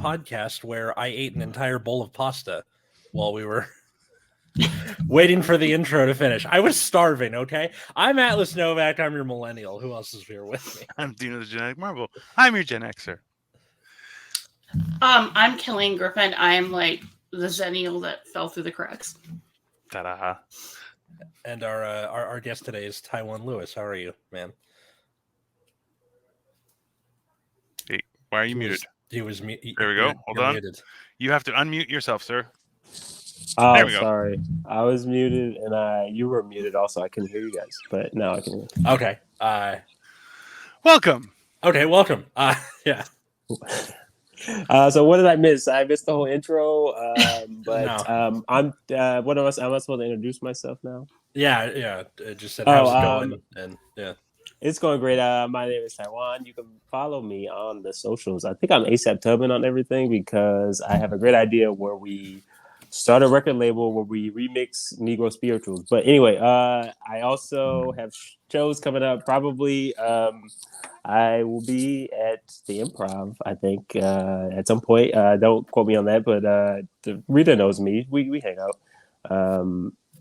podcast where I ate an entire bowl of pasta while we were waiting for the intro to finish. I was starving, okay? I'm Atlas Novak. I'm your millennial. Who else is here with me? I'm Dino the Genetic Marvel. I'm your Gen Xer. I'm Kealeen Griffin. I'm like the Zennial that fell through the cracks. Ta-da. And our guest today is Tyjuan Lewis. How are you, man? Hey, why are you muted? He was muted. There we go. Hold on. Muted. You have to unmute yourself, sir. Oh, there we go. Sorry. I was muted and you were muted also. I couldn't hear you guys, but now I can hear you. Okay. Welcome. Okay, welcome. Yeah. So what did I miss? I missed the whole intro. But No. I'm what am I supposed to introduce myself now? Yeah. It just said how's it going? And yeah. It's going great. My name is Tyjuan. You can follow me on the socials. I think I'm ASAP Tubman on everything because I have a great idea where we start a record label where we remix Negro spirituals. But anyway, I also have shows coming up. Probably I will be at the Improv, I think, at some point. Don't quote me on that, but Rita knows me. We hang out.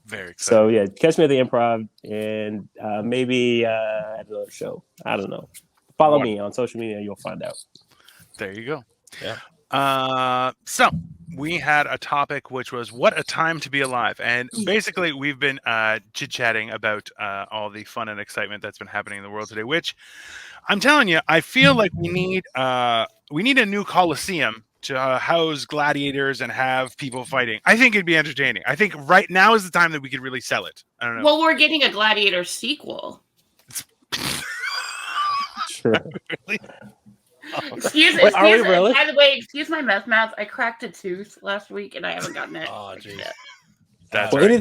Very excited. So yeah, catch me at the Improv and maybe at another show. I don't know. Follow me on social media, you'll find out. There you go. Yeah. So we had a topic which was what a time to be alive, and basically we've been chit-chatting about all the fun and excitement that's been happening in the world today. Which I'm telling you, I feel like we need a new Coliseum to house gladiators and have people fighting. I think it'd be entertaining. I think right now is the time that we could really sell it. I don't know. Well, we're getting a Gladiator sequel. Sure. Really? Excuse Wait, are we really? By the way, excuse my meth mouth. I cracked a tooth last week and I haven't gotten it. Oh, jeez. That's well, right.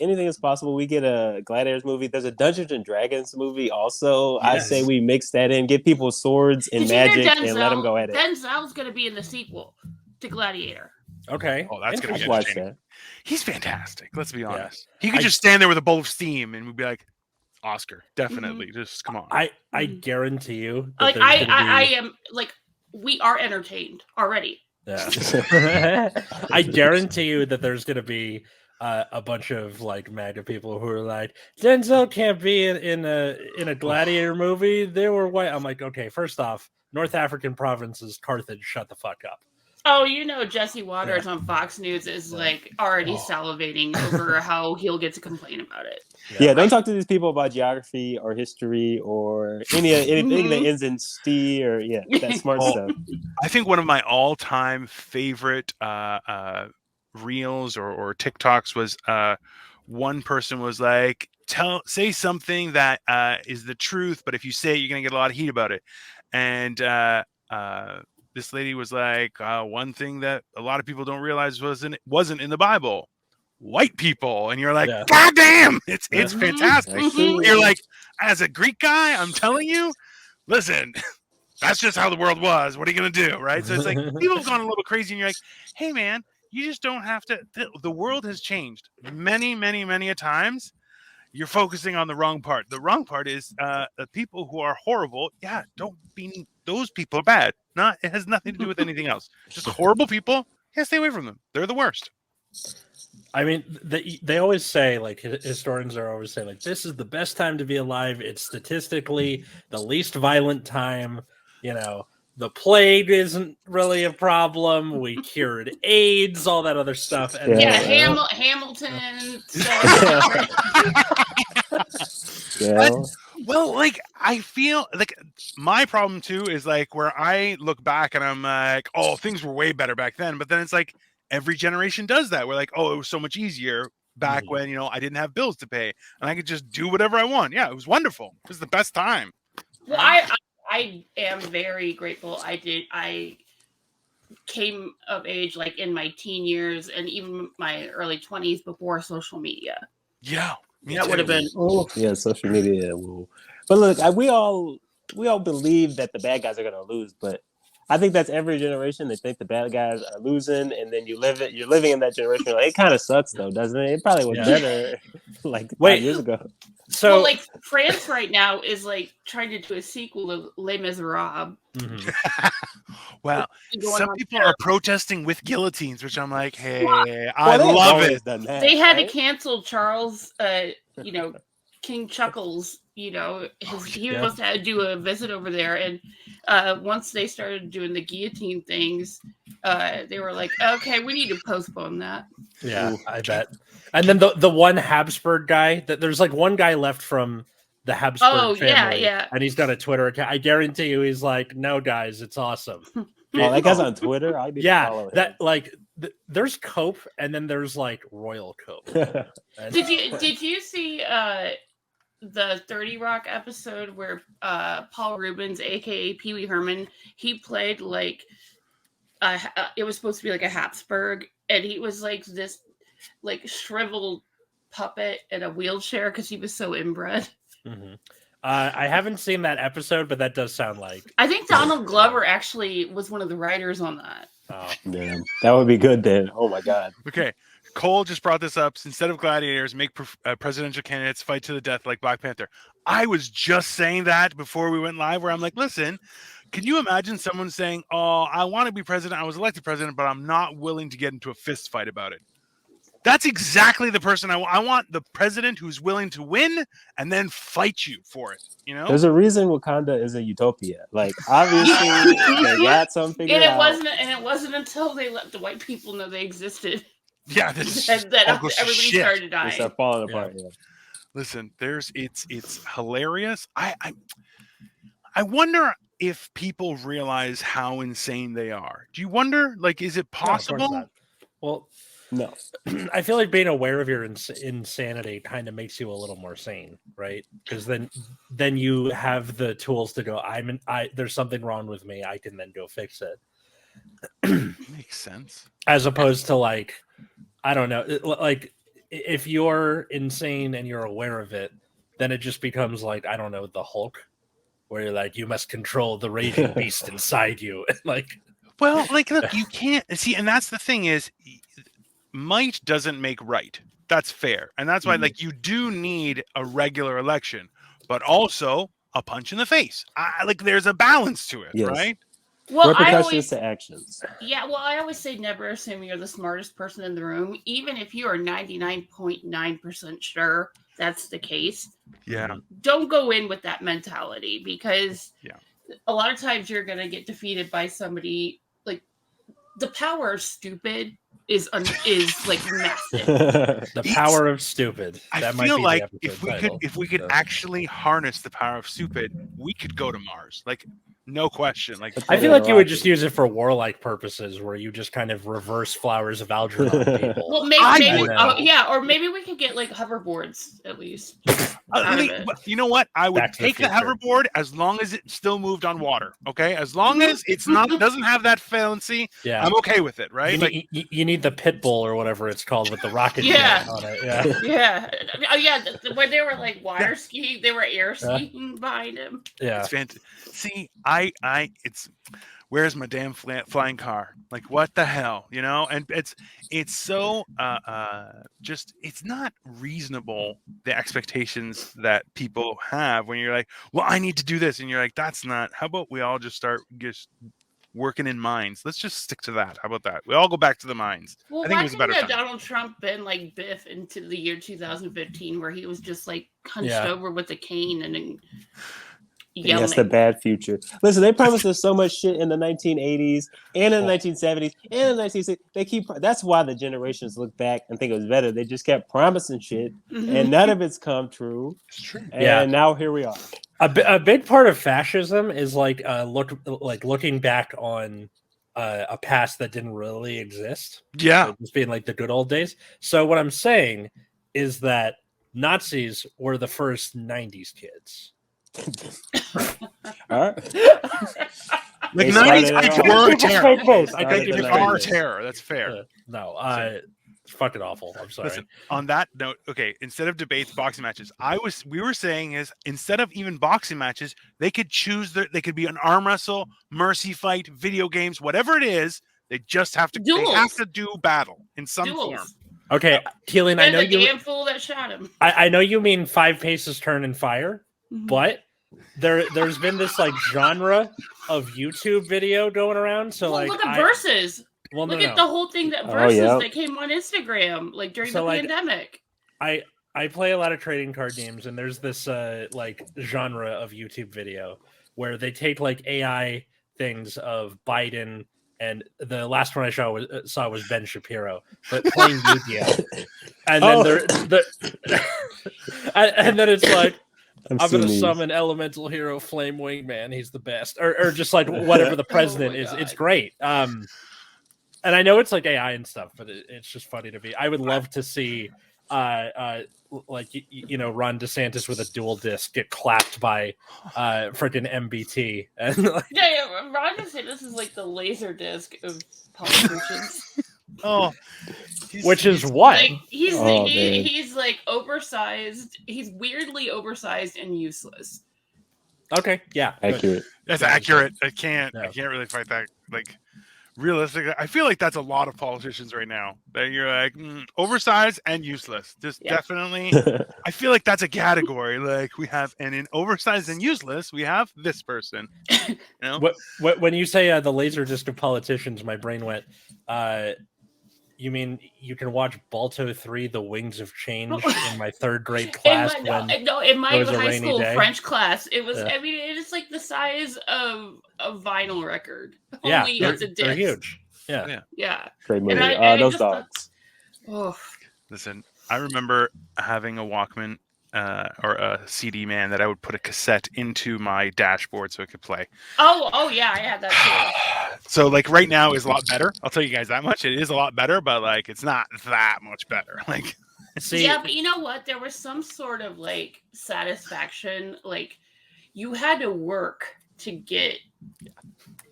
anything is possible. We get a Gladiators movie. There's a Dungeons and Dragons movie also. Yes. I say we mix that in, get people swords and magic, and let them go at it. Denzel's going to be in the sequel to Gladiator. Okay. Oh, that's going to be Watch entertaining. that. He's fantastic. Let's be honest. He could just stand there with a bowl of steam and we'd be like, Oscar, definitely. Just come on. I guarantee you. That Like I am like we are entertained already. Yeah. I guarantee you that there's going to be a bunch of like MAGA people who are like, Denzel can't be in a Gladiator movie. They were white. I'm like, okay, first off, North African provinces, Carthage, shut the fuck up. Oh, you know, Jesse Waters on Fox News is like already salivating over how he'll get to complain about it. Yeah, don't talk to these people about geography or history or anything that ends in "st" or that smart stuff. I think one of my all-time favorite reels or TikToks was one person was like, say something that is the truth, but if you say it, you're gonna get a lot of heat about it. And this lady was like, one thing that a lot of people don't realize wasn't in the Bible. White people, and you're like, God damn, it's fantastic. You're like, as a Greek guy, I'm telling you, listen, that's just how the world was. What are you gonna do, right? So it's like people have gone a little crazy, and you're like, hey man, you just don't have to. The world has changed many a times. You're focusing on the wrong part. The wrong part is the people who are horrible. Yeah, don't be those people are bad. It has nothing to do with anything else. Just horrible people. Yeah, stay away from them. They're the worst. I mean, they always say, like, historians are always saying, like, this is the best time to be alive. It's statistically the least violent time. You know, the plague isn't really a problem. We cured AIDS, all that other stuff. And Hamilton. Well, like, I feel like my problem too is like where I look back and I'm like, oh, things were way better back then. But then it's like every generation does that. We're like, oh, it was so much easier back when, I didn't have bills to pay and I could just do whatever I want. Yeah, it was wonderful. It was the best time. Well, I am very grateful. I came of age like in my teen years and even my early 20s before social media. Yeah. That would have been social media. But look, we all believe that the bad guys are going to lose, but I think that's every generation. They think the bad guys are losing, and then you're living in that generation. Like, it kind of sucks, though, doesn't it? It probably was better like 5 years ago. So well, like France right now is like trying to do a sequel of Les Miserables. mhm. Well, Going some on people are protesting with guillotines, which I'm like, hey, Well, I they've love always it. done that, They had right? to cancel Charles, King Chuckles. He was yeah. supposed to do a visit over there, and once they started doing the guillotine things, they were like, "Okay, we need to postpone that." Yeah, Ooh. I bet. And then the one Habsburg guy, that there's like one guy left from the Habsburg Oh, yeah, family, yeah. and he's got a Twitter account. I guarantee you, he's like, "No, guys, it's awesome." Oh, that guy's on Twitter. I need to Yeah, follow him. that like there's Cope, and then there's like Royal Cope. And- Did you see the 30 Rock episode where Paul Rubens, aka Pee Wee Herman, he played like it was supposed to be like a Habsburg, and he was like this like shriveled puppet in a wheelchair because he was so inbred. Mhm. I haven't seen that episode, but that does sound like. I think Donald Glover actually was one of the writers on that. Oh, Damn, that would be good then. Oh my god. Okay. Cole just brought this up. Instead of gladiators, make presidential candidates fight to the death like Black Panther. I was just saying that before we went live, where I'm like, listen, can you imagine someone saying, oh, I want to be president. I was elected president, but I'm not willing to get into a fist fight about it. That's exactly the person I want. The president who's willing to win and then fight you for it. You know, There's a reason Wakanda is a utopia. Like, obviously, they got some figured And out. it wasn't until they let the white people know they existed yeah, this that all goes to everybody shit. started They dying. start falling apart. Yeah. Listen, it's hilarious. I wonder if people realize how insane they are. Do you wonder? Like, is it no, of course possible? not. Well, No. I feel like being aware of your insanity kind of makes you a little more sane, right? Because then you have the tools to go. There's something wrong with me. I can then go fix it. Makes sense. As opposed to like, I don't know, like if you're insane and you're aware of it, then it just becomes like, I don't know, the Hulk, where you're like, you must control the raging beast inside you. Like, Well, like, look, you can't see, and that's the thing is, might doesn't make right. That's fair, and that's why, like, you do need a regular election, but also a punch in the face. Like, there's a balance to it, Yes. right? Well, Repercussions to actions. I always say never assume you're the smartest person in the room, even if you are 99.9% sure that's the case. Yeah. Don't go in with that mentality, because Yeah. a lot of times you're going to get defeated by somebody. Like, the power of stupid is like massive. the power of stupid. I That might feel be like the episode if we could title. actually harness the power of stupid, we could go to Mars. Like, no question. Like, I feel like you would just use it for warlike purposes, where you just kind of reverse flowers of Algernon on people. Well, I maybe would or maybe we could get like hoverboards at least. out of it. you know what? I would Back to the take the Future. hoverboard as long as it still moved on water. Okay, as long as it's not doesn't have that fancy, Yeah, I'm okay with it. Right? you, Like, you need the pit bull or whatever it's called with the rocket Yeah. jet on it. Yeah, Yeah. When they were like water skiing, they were air skiing behind him. yeah. it's fantastic. See, it's where's my damn flying car? Like, what the hell, you know? And it's so just it's not reasonable, the expectations that people have when you're like, well, I need to do this, and you're like, that's not. How about we all just start working in mines? Let's just stick to that. How about that? We all go back to the mines. Well, I think why it was a couldn't better time. Donald Trump been like Biff into the year 2015, where he was just like hunched Yeah. over with a cane and Yes, yelling? the bad future. Listen, they promised us so much shit in the 1980s and in the 1970s and in the 1960s. They keep. That's why the generations look back and think it was better. They just kept promising shit, and none of it's come true. It's true. And Yeah. now here we are. A big part of fascism is like looking back on a past that didn't really exist. Yeah. Like, just being like the good old days. So what I'm saying is that Nazis were the first 90s kids. All right. Like, They 90s started it kids all. were People terror. spoke both. I Started can't give the you They 90s. are credit. terror. That's fair. No, it's fucking awful. I'm sorry. Listen, on that note, okay, instead of debates, boxing matches, we were saying is, instead of even boxing matches, they could they could be an arm wrestle, mercy fight, video games, whatever it is. They just have to. They have Duels. to do battle in some form. Duels. Okay, Kealeen, I And know the you. damn fool that shot him. I know you mean 5 paces turn and fire, Mhm. but there's been this like genre of YouTube video going around. So Well, like, look at Versus. well, Look no, at no. the whole thing that Oh, Versus yeah. that came on Instagram like during So, the like, pandemic. I play a lot of trading card games, and there's this like genre of YouTube video where they take like AI things of Biden, and the last one I saw was Ben Shapiro, but playing Yu-Gi-Oh, and then Oh. and then it's like, I've I'm seen gonna these. summon Elemental Hero Flame Wingman. He's the best, or just like whatever the president my is. It's God. great. And I know it's like AI and stuff, but it's just funny to me. I would love to see, like you know, Ron DeSantis with a dual disc get clapped by, freaking MBT, and like, Yeah, Ron DeSantis is like the laser disc of politicians. Oh, which is what? Like he's Oh, man. he's like oversized. He's weirdly oversized and useless. Okay, yeah, good. Accurate. that's Yeah, accurate. I can't Yeah. really fight that. Like realistically, I feel like that's a lot of politicians right now. That you're like oversized and useless. Just Yeah. definitely. I feel like that's a category. Like we have, and in oversized and useless, we have this person. You know, What when you say the laser disc of politicians, my brain went. You mean you can watch Balto 3, The Wings of Change in my 3rd grade class in when my it was a high rainy school day? French class, it was. Yeah. I mean, it is like the size of a vinyl record. Yeah, Only they're, it's a they're disc. huge. Yeah. Yeah. Yeah. Great movie. And I Those just thought- dogs. Oh. listen, I remember having a Walkman or a CD man that I would put a cassette into my dashboard so it could play. Oh yeah, I had that too. So like right now is a lot better. I'll tell you guys that much. It is a lot better, but like it's not that much better. Like See, Yeah, but you know what? There was some sort of like satisfaction. Like you had to work to get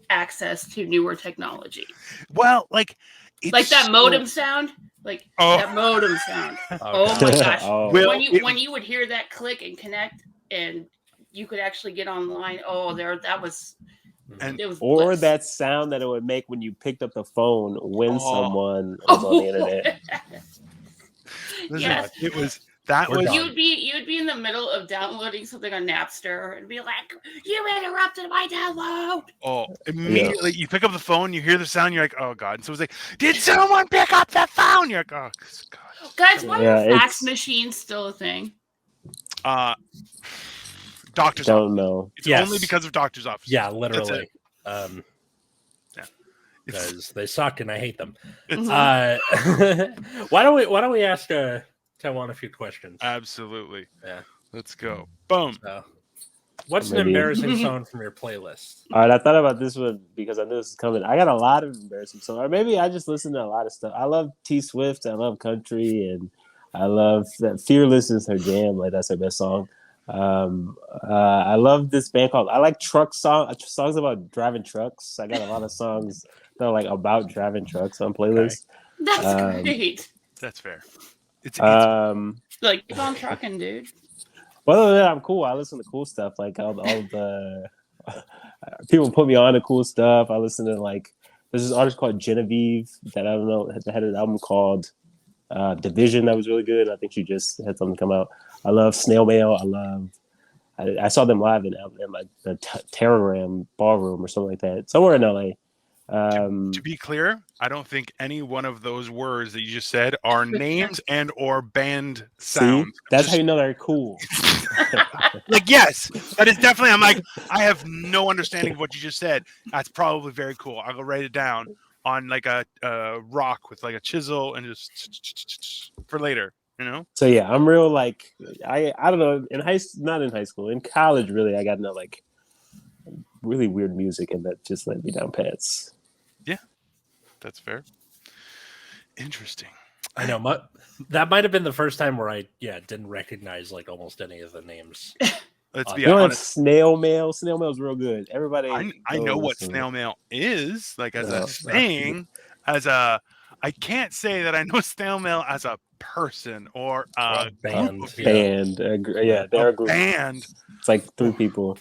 access to newer technology. well, like it's Like that so- modem sound. Like Oh. that modem sound. oh, Oh God. my gosh. Oh. Will- when it- you would hear that click and connect and you could actually get online. Oh, that was And- it was Or bliss. that sound that it would make when you picked up the phone when Oh. someone was on the internet. listen, Yes. it was that We're was done. You'd be in the middle of downloading something on Napster and be like, "You interrupted my download." immediately you pick up the phone, you hear the sound, you're like, oh god. And so it's like, did someone pick up the phone? You're like, oh god. Guys, why Yeah, are fax it's- machines still a thing? Doctor's office. Don't know. It's Yes. only because of doctor's office. Yeah, That's literally. it. It's- Because they suck and I hate them. Mhm. Why don't we ask Tyjuan a few questions? Absolutely. Yeah. Let's go. Boom. So, what's an Maybe. embarrassing song from your playlist? All right, I thought about this one because I knew this was coming. I got a lot of embarrassing songs. Or maybe I just listen to a lot of stuff. I love T Swift. I love country, and I love that "Fearless" is her jam. Like that's her best song. I love this band called. I like songs about driving trucks. I got a lot of songs that are like about driving trucks on playlists. That's great. That's fair. It's Like, keep on trucking, dude. Well, other than that, I'm cool. I listen to cool stuff. Like all the people put me on to cool stuff. I listen to like there's this artist called Genevieve that I don't know that had an album called Division that was really good. I think she just had something come out. I love Snail Mail. I saw them live in like the Terroram Ballroom or something like that, somewhere in LA. to be clear, I don't think any one of those words that you just said are names and or band See, sounds. that's how you know they're cool. Like, yes, that is definitely. I'm like, I have no understanding of what you just said. That's probably very cool. I'll go write it down on like a rock with like a chisel and just for later. You know. So yeah, I'm real like I don't know not in high school, in college really I got into like really weird music and that just led me down paths. That's fair. Interesting. I know that might have been the first time where I didn't recognize like almost any of the names. Let's be You know what honest. Snail Mail? Snail Mail is real good. Everybody I know what knows. snail mail is, like as Yeah. a thing, I can't say that I know snail mail as a person or a band, group of yeah. Band. Yeah, they're a group. band. It's like 3 people.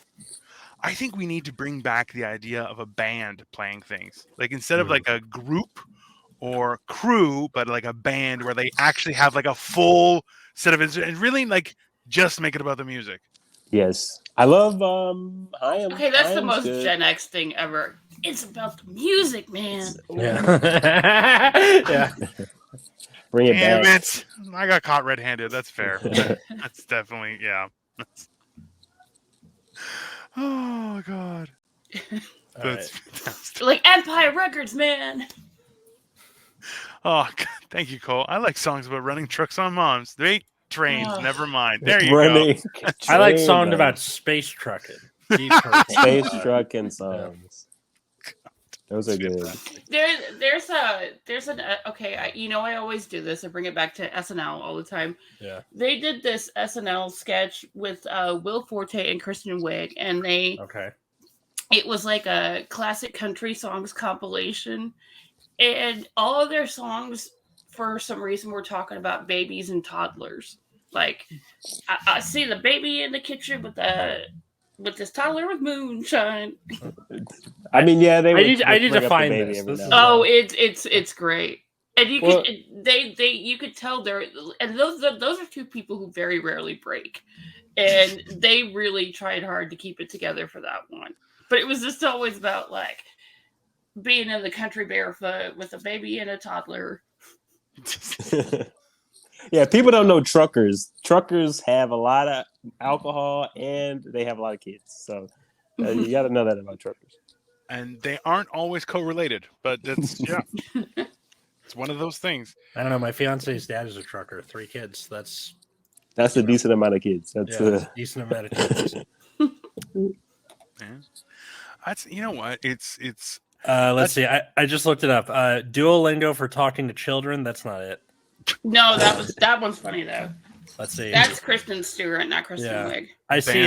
I think we need to bring back the idea of a band playing things. Like instead of Mhm. like a group or crew, but like a band where they actually have like a full set of instruments and really like just make it about the music. Yes, I love. Okay, that's the Haim's most good. Gen X thing ever. It's about the music, man. Yeah. Yeah. Bring it Damn back. it! I got caught red-handed. That's fair. That's definitely Oh God, All that's right. fantastic. Like Empire Records, man. Oh, God. Thank you, Cole. I like songs about running trucks on moms. They ain't trains. Ugh. Never mind. There you go. Running. I like train, songs though. about space trucking. These personally. Space trucking songs. Those are good. There's an okay. I always do this. I bring it back to SNL all the time. Yeah. They did this SNL sketch with Will Forte and Kristen Wiig, and Okay. it was like a classic country songs compilation, and all of their songs, for some reason, were talking about babies and toddlers. Like, I see the baby in the kitchen with this toddler with moonshine. I mean, yeah, they. I need to bring up the find baby this. every This now is- and Oh, it's great, and you Well- could you could tell and those are two people who very rarely break, and they really tried hard to keep it together for that one. But it was just always about like being in the country barefoot with a baby and a toddler. then. Yeah, people don't know truckers. Truckers have a lot of alcohol and they have a lot of kids. So you got to know that about truckers. And they aren't always correlated, but that's it's one of those things. I don't know. My fiance's dad is a trucker. 3 kids. That's That's a decent amount of kids. That's a decent amount of kids. Yeah. That's what it's. Let's see. I just looked it up. Duolingo for talking to children. That's not it. No, that one's funny though. Let's see. That's Kristen Stewart, not Kristen Yeah. Wiig. I see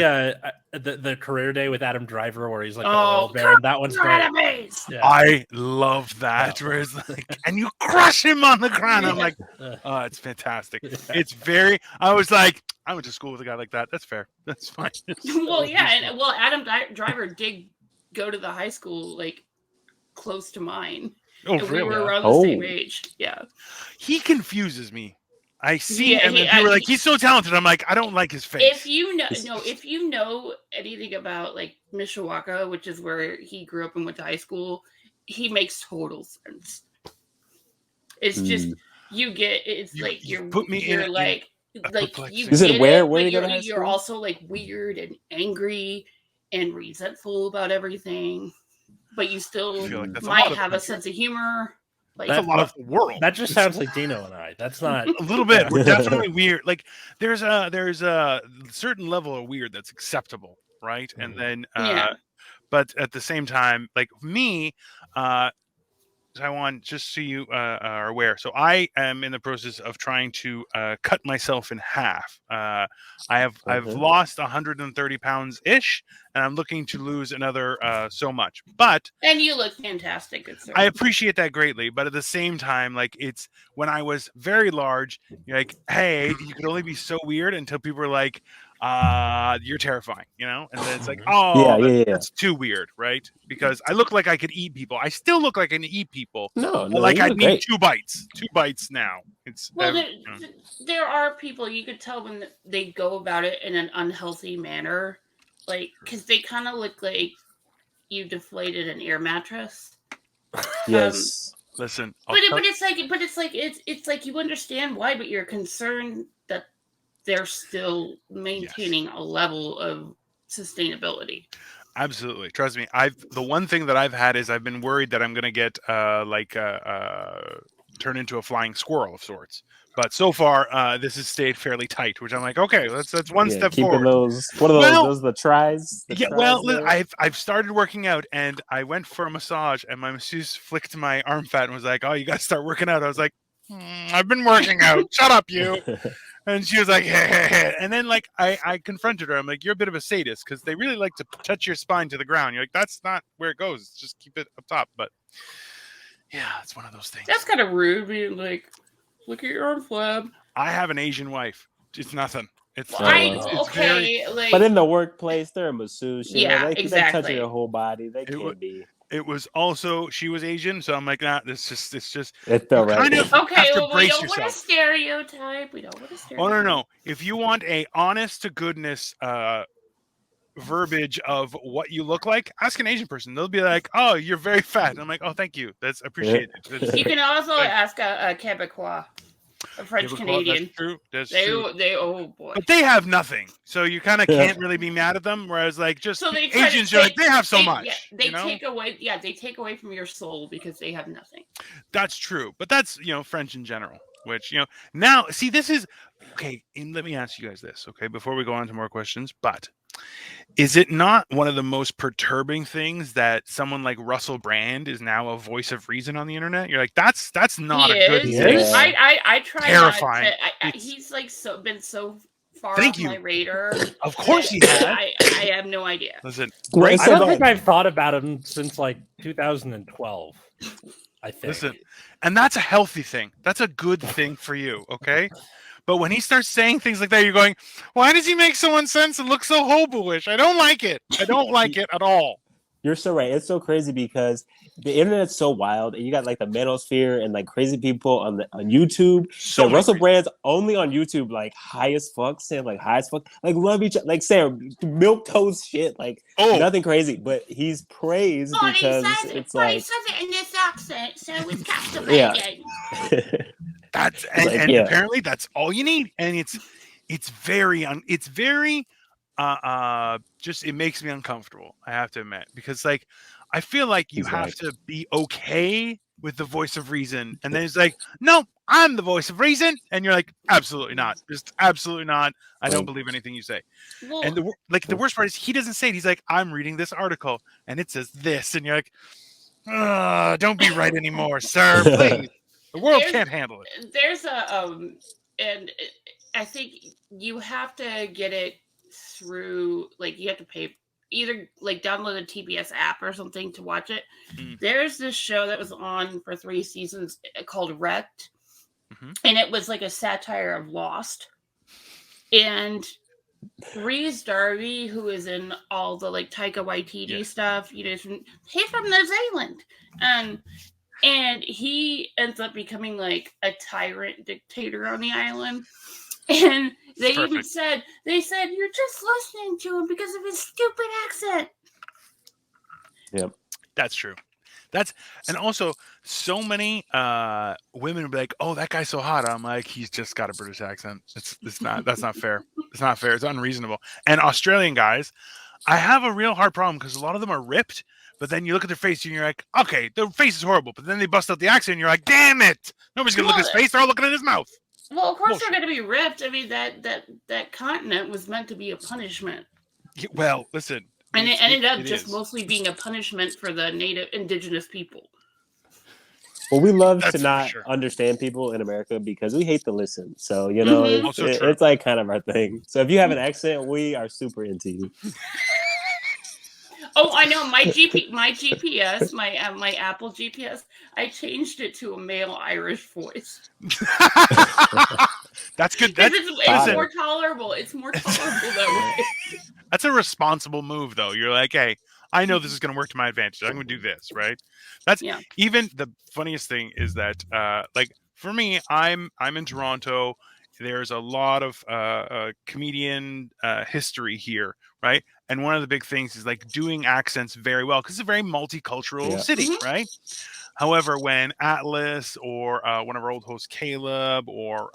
the career day with Adam Driver where he's like the Oh, oil baron. That one's great. Enemies. Yeah. I love that. Where it's like, and you crush him on the ground. I'm like, oh, it's fantastic. It's very. I was like, I went to school with a guy like that. That's fair. That's fine. Well, yeah, and Adam Driver did go to the high school like close to mine. Oh, And we really? were around the same age. Yeah. He confuses me. I see Yeah, him, and people are like, he's so talented. I'm like, I don't like his face. If you know anything about like Mishawaka, which is where he grew up and went to high school, he makes total sense. It's just you put me in you're like perplexing- you Is it get where but you go to high you're school? also like weird and angry and resentful about everything, but you still I feel like that's a might lot of have a people. sense of humor. Like That's a lot of the world. That just sounds like Dino and I. That's not A little bit. We're definitely weird. Like there's a certain level of weird that's acceptable, right? And then, Yeah. but at the same time, like me, Taiwan, just so you are aware. So I am in the process of trying to cut myself in half. I've lost 130 pounds ish, and I'm looking to lose another so much. But and you look fantastic, good sir. I appreciate that greatly, but at the same time, like it's when I was very large, you're like, hey, you could only be so weird until people were like, you're terrifying, and then it's like, oh, that's too weird, right? Because I look like I could eat people. I still look like I can eat people. No, Like I look need great. 2 bites. 2 bites now. It's There are people you could tell when they go about it in an unhealthy manner, like because they kind of look like you deflated an air mattress. Yes. Listen, It's like you understand why, but you're concerned that they're still maintaining a level of sustainability. absolutely. Trust me. The one thing that I've had is I've been worried that I'm going to get turn into a flying squirrel of sorts. But so far, this has stayed fairly tight, which I'm like, okay, that's one step keeping forward. What are those? Those are the tries. I've started working out, and I went for a massage, and my masseuse flicked my arm fat and was like, "Oh, you got to start working out." I was like, "I've been working out. Shut up, you." And she was like, hey. And then like I confronted her. I'm like, you're a bit of a sadist because they really like to touch your spine to the ground. You're like, that's not where it goes. Just keep it up top. But yeah, it's one of those things. That's kind of rude, being like, look at your arm flab. I have an Asian wife. It's nothing. It's okay. But in the workplace, they're a masseuse. Yeah, they exactly. touch your whole body. They can't be. It was also she was Asian, so I'm like, nah, it's just It felt you right. kind of Okay, have to well, we brace don't want to yourself. stereotype. We don't want to Oh stereotype. no. If you want a honest to goodness verbiage of what you look like, ask an Asian person. They'll be like, "Oh, you're very fat." And I'm like, "Oh, thank you. That's appreciated." You can also ask a Quebecois, a French Canadian. That's true. That's They true. oh boy. But they have nothing, so you kind of can't really be mad at them. Whereas, like, just So they Asians, you're like, they have so much. Yeah, they you know? take away. Yeah, they take away from your soul because they have nothing. That's true, but that's French in general. Which now see this is okay. And let me ask you guys this, okay, before we go on to more questions. But is it not one of the most perturbing things that someone like Russell Brand is now a voice of reason on the internet? You're like, that's not a good He thing. is. I try Terrifying. not to. He's like been so far Thank off you. my radar. Of course he has. I have no idea. Listen, Great. I don't think I've thought about him since like 2012. I think. Listen, and that's a healthy thing. That's a good thing for you, okay? But when he starts saying things like that, you're going, why does he make so much sense and look so hobo-ish? I don't like it. I don't like it at all. You're so right. It's so crazy because the internet's so wild, and you got like the manosphere and like crazy people on YouTube. So Russell crazy. Brand's only on YouTube, like high as fuck, saying like high as fuck, like love each other, like saying milk toast shit, like nothing crazy. But he's praised because it's like he says it in this accent, so it's captivating. That's and apparently that's all you need, and it's very just it makes me uncomfortable. I have to admit, because like I feel like you have to be okay with the voice of reason, and then it's like, no, I'm the voice of reason, and you're like, absolutely not, just absolutely not. I don't believe anything you say. Well, and the worst part is he doesn't say it. He's like, I'm reading this article, and it says this, and you're like, don't be right anymore, sir, please. The world can't handle it. There's and I think you have to get it through, like you have to pay, either like download a TBS app or something to watch it. There's this show that was on for 3 seasons called Wrecked, and it was like a satire of Lost. And Rhys Darby, who is in all the like Taika Waititi stuff, he's from New Zealand, and he ends up becoming like a tyrant dictator on the island. And they even said, you're just listening to him because of his stupid accent. Yep. That's true. And also so many women will be like, oh, that guy's so hot. I'm like, he's just got a British accent. That's not fair. It's not fair. It's unreasonable. And Australian guys, I have a real hard problem because a lot of them are ripped, but then you look at their face and you're like, okay, their face is horrible. But then they bust out the accent and you're like, damn it. Nobody's going to look at his face. They're all looking at his mouth. Well, of course they're going to be ripped. I mean, that continent was meant to be a punishment. Well, listen. And it ended up just mostly being a punishment for the native indigenous people. Well, we love to not understand people in America because we hate to listen. So, it's like kind of our thing. So if you have an accent, we are super into you. Oh, I know. My GPS, my Apple GPS, I changed it to a male Irish voice. That's good. It's more tolerable. It's more tolerable that way. That's a responsible move, though. You're like, hey, I know this is going to work to my advantage. I'm going to do this, right? Even the funniest thing is that, like for me, I'm in Toronto. There's a lot of comedian history here, right? And one of the big things is like doing accents very well because it's a very multicultural city, right? However, when Atlas or one of our old hosts, Caleb, or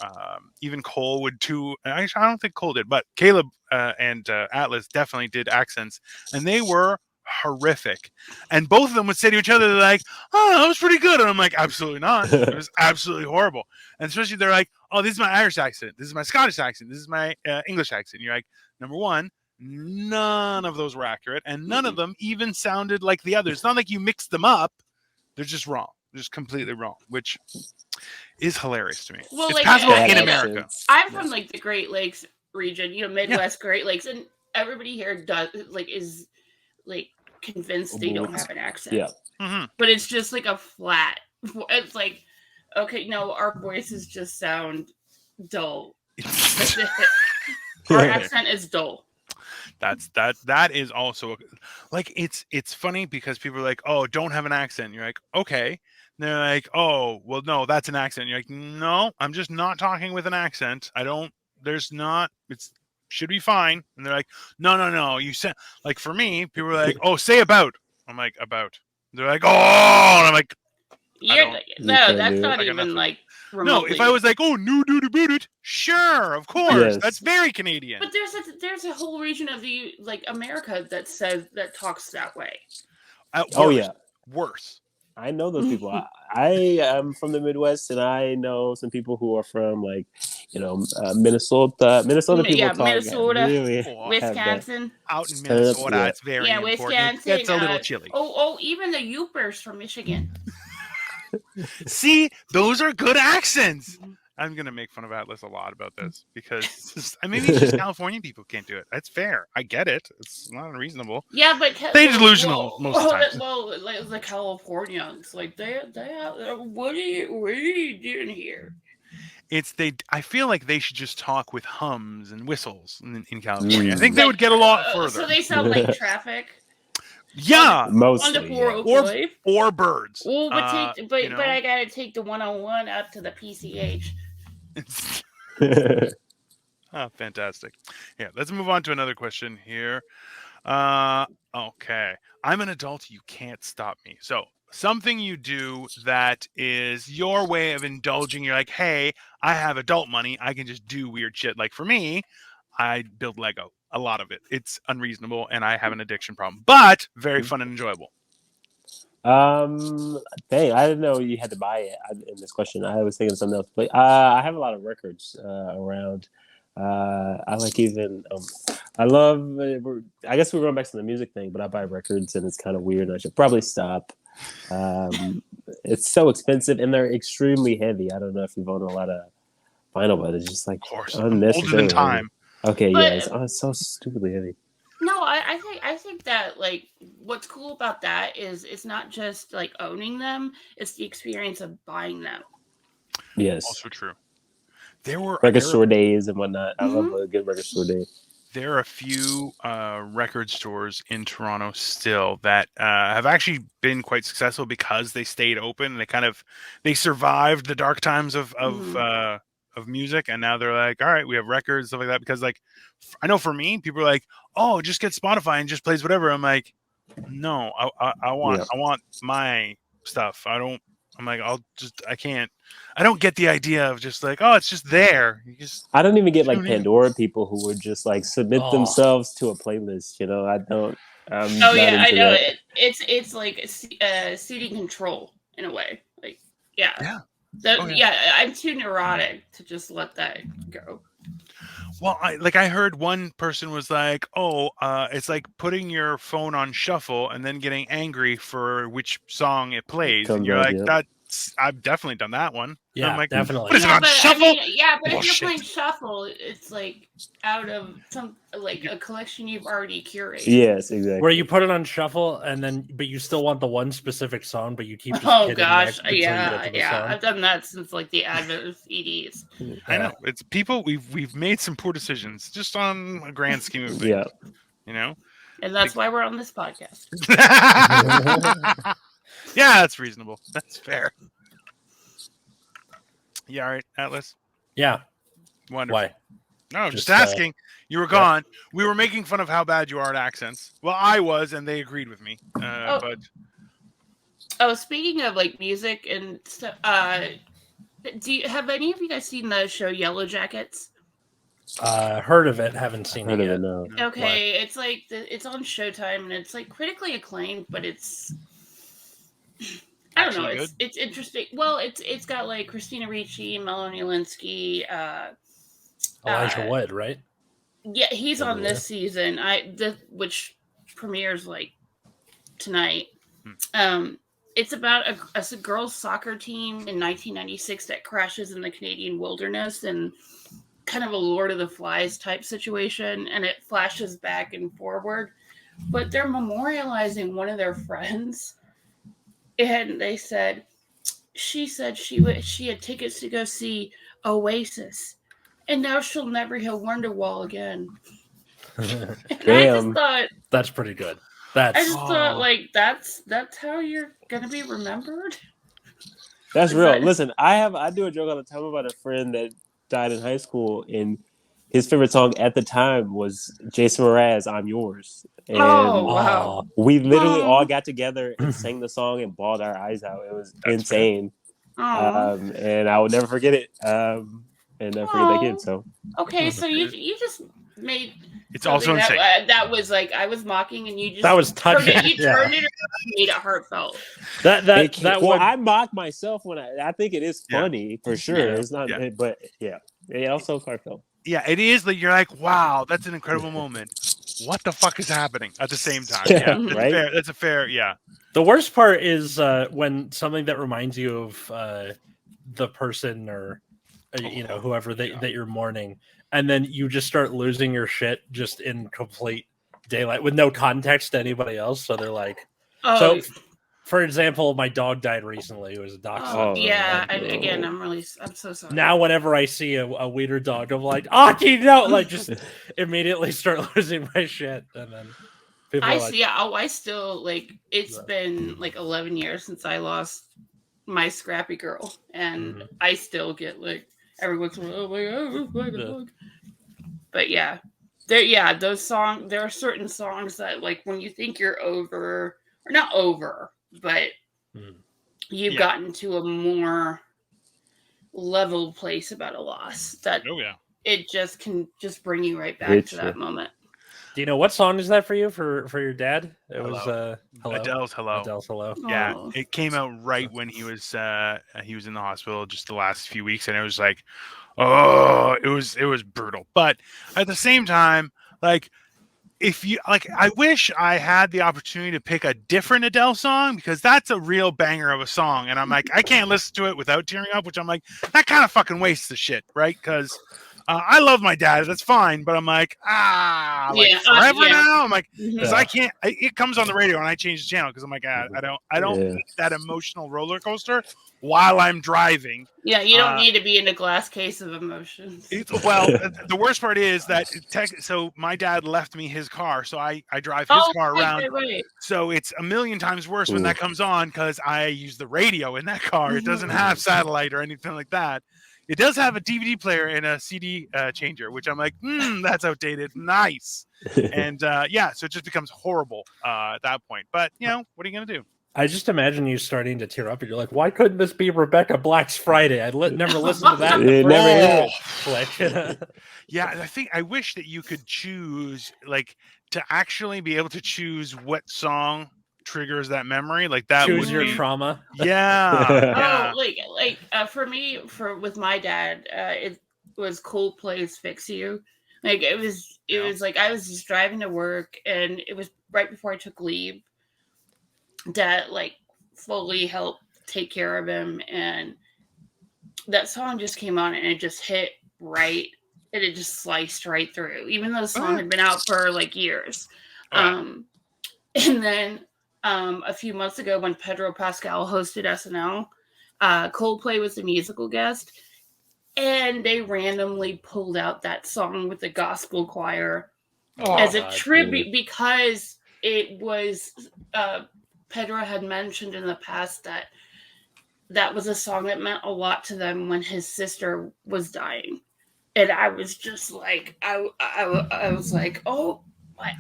even Cole would too, actually, I don't think Cole did, but Caleb and Atlas definitely did accents, and they were horrific. And both of them would say to each other, they're like, oh, that was pretty good. And I'm like, absolutely not. It was absolutely horrible. And especially they're like, oh, this is my Irish accent. This is my Scottish accent. This is my English accent. And you're like, number one, none of those were accurate, and none of them even sounded like the others. It's not like you mixed them up. They're just wrong. They're just completely wrong, which is hilarious to me. Well, it's like, possible in America. I'm from like the Great Lakes region, Midwest Great Lakes, and everybody here is convinced they don't have an accent. Yeah. Mm-hmm. But it's just like a flat. It's like, okay, no, our voices just sound dull. Our accent is dull. That is also like it's funny because people are like, oh, don't have an accent. You're like, okay. And they're like, oh, well, no, that's an accent. You're like, no, I'm just not talking with an accent. It's should be fine. And they're like, no. You said, like, for me, people are like, oh, say about. I'm like, about. They're like, oh, and I'm like, No, that's not I got even nothing. like No, remotely. if I was like, oh, no, dude, about it, sure, of course, Yes. that's very Canadian. But there's a whole region of the like America that talks that way. Worse. I know those people. I am from the Midwest, and I know some people who are from like, Minnesota. Minnesota people talk Minnesota, really Wisconsin. Out in Minnesota, Yeah. it's very important. Wisconsin. It gets a little chilly. Even the Yoopers from Michigan. See, those are good accents. I'm gonna make fun of Atlas a lot about this because maybe it's just California people can't do it. That's fair. I get it. It's not unreasonable. Yeah, but they're delusional most of the time. Well, like the Californians, like they what are you doing here? I feel like they should just talk with hums and whistles in California. I think they would get a lot further. So they sound like traffic. Yeah, mostly. Or birds. Oh, but I gotta take the 101 up to the PCH. Oh, fantastic. Yeah, let's move on to another question here. Okay. I'm an adult. You can't stop me. So something you do that is your way of indulging. You're like, hey, I have adult money. I can just do weird shit. Like for me, I build Lego. A lot of it. It's unreasonable, and I have an addiction problem, but very fun and enjoyable. Dang, I didn't know you had to buy it in this question. I was thinking of something else, but I have a lot of records around. I like even I love. I guess we're going back to the music thing, but I buy records, and it's kind of weird. And I should probably stop. It's so expensive, and they're extremely heavy. I don't know if you've owned a lot of vinyl, but it's just like unnecessary. Older than time. Okay, yeah, it's so stupidly heavy. No, I think that like what's cool about that is it's not just like owning them; it's the experience of buying them. Yes, also true. There were record store days and whatnot. I love a good record store day. There are a few record stores in Toronto still that have actually been quite successful because they stayed open. They survived the dark times of music, and now they're like, all right, we have records, stuff like that. Because like, I know for me, people are like, oh, just get Spotify and just plays whatever. I'm like, no, I want my stuff. I can't. I don't get the idea of just like, oh, it's just there. I don't even get like Pandora people who would just like submit themselves to a playlist. I don't. I know it. It's like seating control in a way. Like, yeah. I'm too neurotic to just let that go. Well, I heard one person was like, "Oh, it's like putting your phone on shuffle and then getting angry for which song it plays." And you're like, I've definitely done that one. Yeah, I'm like, definitely. What is it on shuffle? But if you're playing shuffle, it's like out of some like a collection you've already curated. Yes, exactly. Where you put it on shuffle but you still want the one specific song, but you keep. Oh gosh, I've done that since like the advent of CDs. I know it's people. We've made some poor decisions just on a grand scheme of things. Yeah, and that's why we're on this podcast. Yeah, that's reasonable. That's fair. Yeah, all right, Atlas. Yeah. Wonderful. Why? No, just asking. You were gone. We were making fun of how bad you are at accents. Well, I was, and they agreed with me. But speaking of like music and stuff, have any of you guys seen the show Yellow Jackets? Heard of it, haven't seen it yet. No. Okay, it's like it's on Showtime, and it's like critically acclaimed, but it's I don't know. It's interesting. Well, it's got like Christina Ricci, Melanie Linsky, Elijah Wood, right? Yeah, he's on this season. Which premieres like tonight. It's about a girls' soccer team in 1996 that crashes in the Canadian wilderness and kind of a Lord of the Flies type situation, and it flashes back and forward. But they're memorializing one of their friends. And they said, she said she had tickets to go see Oasis, and now she'll never hear Wonderwall again. And I just Damn. thought, That's pretty good. I That's just thought, like, that's how you're gonna be remembered. That's Is real. that- Listen, I do a joke all the time about a friend that died in high school, and his favorite song at the time was Jason Mraz's "I'm Yours," and Oh wow! we literally all Aw. got together and sang the song and bawled our eyes out. It was That's insane, Aw. and I will never forget it. And never forget that kid. So Okay, so you just made It's also something insane. that was like I was mocking, and you just That was touching, You yeah. turned it around and made it heartfelt. that well, would I mock myself when I think it is Yeah. funny for sure. Yeah. It's not, Yeah. but yeah, it also heartfelt. Yeah, it is. Like you're like, wow, that's an incredible moment. What the fuck is happening at the same time? Yeah, Yeah, right? That's a fair. Yeah, the worst part is when something that reminds you of the person or whoever that you're mourning, and then you just start losing your shit just in complete daylight with no context to anybody else. So they're like, Oh, for example, my dog died recently. It was a dachshund. Oh, yeah. no. And again, I'm so sorry. Now, whenever I see a weeder dog, I'm like, Aki, no! Like, just immediately start losing my shit. And then people are like, I still like. It's been like 11 years since I lost my scrappy girl, and I still get like every once in a while, oh my god, where's my dog? But yeah, those songs. There are certain songs that like when you think you're over, or not over, but you've gotten to a more level place about a loss that it just can just bring you right back to that moment. Dino, what song is that for you for your dad? It was Hello. Adele's Hello. Adele's Hello. Yeah, Oh. it came out right when he was in the hospital just the last few weeks, and it was like, oh, it was brutal. But at the same time, like, if you like, I wish I had the opportunity to pick a different Adele song because that's a real banger of a song, and I'm like, I can't listen to it without tearing up, which I'm like, that kind of fucking wastes the shit, right? Because I love my dad, that's fine, but I'm like, forever now. I'm like, because I can't. It comes on the radio and I change the channel because I'm like, I don't need that emotional roller coaster while I'm driving. Yeah, you don't need to be in a glass case of emotions. Well, the worst part is that so my dad left me his car, so I drive his car around. Right. So it's a million times worse when that comes on because I use the radio in that car. It doesn't have satellite or anything like that. It does have a DVD player and a CD changer, which I'm like, that's outdated. Nice. And so it just becomes horrible at that point. But, what are you going to do? I just imagine you starting to tear up and you're like, why couldn't this be Rebecca Black's Friday? I never listened to that. I wish that you could choose, like, to actually be able to choose what song triggers that memory. Like that choose your trauma. Yeah. For me, with my dad, it was Coldplay's Fix You. Like it was like I was just driving to work and it was right before I took leave. Dad like fully helped take care of him, and that song just came on and it just hit right, and it just sliced right through, even though the song had been out for like years. And then a few months ago when Pedro Pascal hosted SNL, Coldplay was the musical guest, and they randomly pulled out that song with the gospel choir as a tribute because it was Pedro had mentioned in the past that was a song that meant a lot to them when his sister was dying. And I was just like, I was like, oh,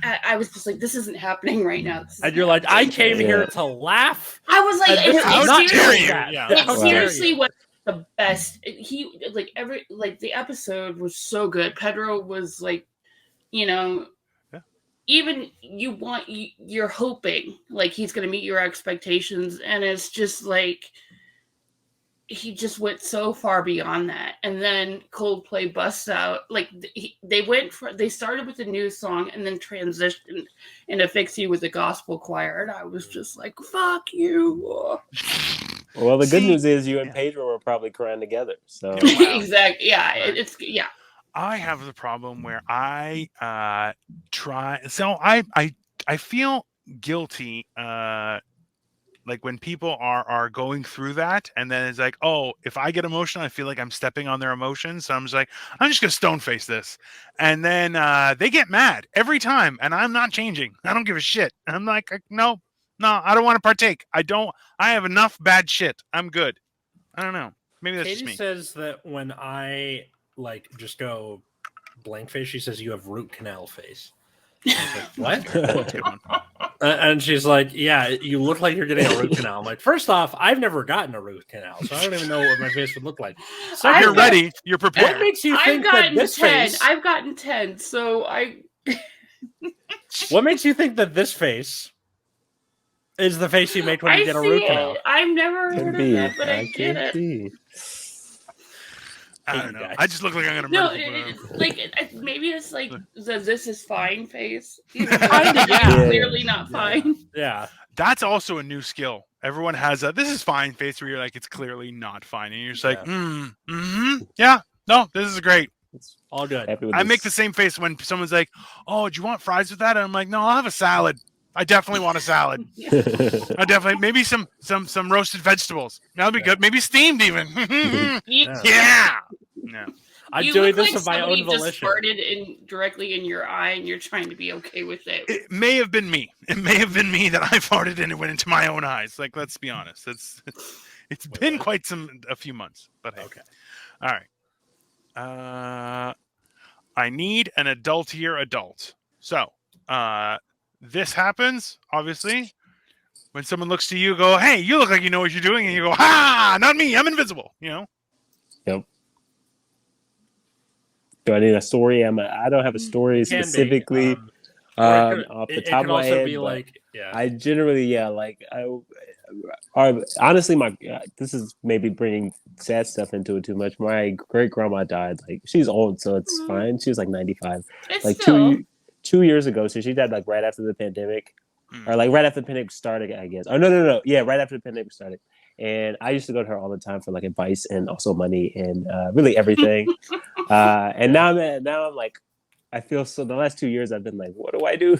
I was just like, this isn't happening right now. And you're like, I came here to laugh. I was like, it seriously was the best. The episode was so good. Pedro was like, even you're hoping like he's going to meet your expectations, and it's just like he just went so far beyond that. And then Coldplay busts out like they started with a new song and then transitioned into Fix You with the gospel choir, and I was just like, fuck you. Well, the good news is you and Pedro were probably crying together. So exactly, yeah, I have the problem where I try. So I feel guilty Like when people are going through that, and then it's like, oh, if I get emotional, I feel like I'm stepping on their emotions. So I'm just like, I'm just gonna stone face this, and then they get mad every time, and I'm not changing. I don't give a shit. And I'm like, no, I don't want to partake. I have enough bad shit. I'm good. I don't know. Maybe that's just Katie me. says that when I like just go blank face, she says you have root canal face. I was like, what? That's a good one. And she's like, yeah, you look like you're getting a root canal. I'm like, first off, I've never gotten a root canal, so I don't even know what my face would look like. So You're ready. You're prepared. what makes you I've think that gotten this 10. face? I've gotten 10. So What makes you think that this face is the face you make when you I get a see root it. canal? I've never Could heard be. of that, but I get could it. be. I don't know. I just look like I'm gonna No, murder people. maybe it's like the "this is fine" face. Even though Kinda, it's yeah. clearly not fine. Yeah. That's also a new skill. Everyone has a this is fine face where you're like, it's clearly not fine. And you're just like, yeah, no, this is great. It's All good. happy with I this. make the same face when someone's like, oh, do you want fries with that? And I'm like, no, I'll have a salad. I definitely want a salad. I definitely maybe some roasted vegetables. That'll be good. Maybe steamed even. Yeah. No. I'm You doing look this like of my somebody own just volition. farted directly in your eye, and you're trying to be okay with it. It may have been me. It may have been me that I farted and it went into my own eyes. Like, let's be honest. It's been quite a few months. But hey. Okay. All right. I need an adultier adult. So, this happens, obviously, when someone looks to you, go, hey, you look like you know what you're doing, and you go, ha, not me, I'm invisible, you know? Yep. Do I need a story? I don't have a story Can be, specifically or it off the it top can of my also head. be but like, yeah. I generally, honestly, this is maybe bringing sad stuff into it too much. My great grandma died. Like, she's old, so it's fine. She was like 95. It's Like still 2 years ago, so she died like right after the pandemic, or like right after the pandemic started, I guess. Oh no, yeah, right after the pandemic started. And I used to go to her all the time for like advice and also money and really everything. And now I'm like, I feel so. The last 2 years, I've been like, what do I do?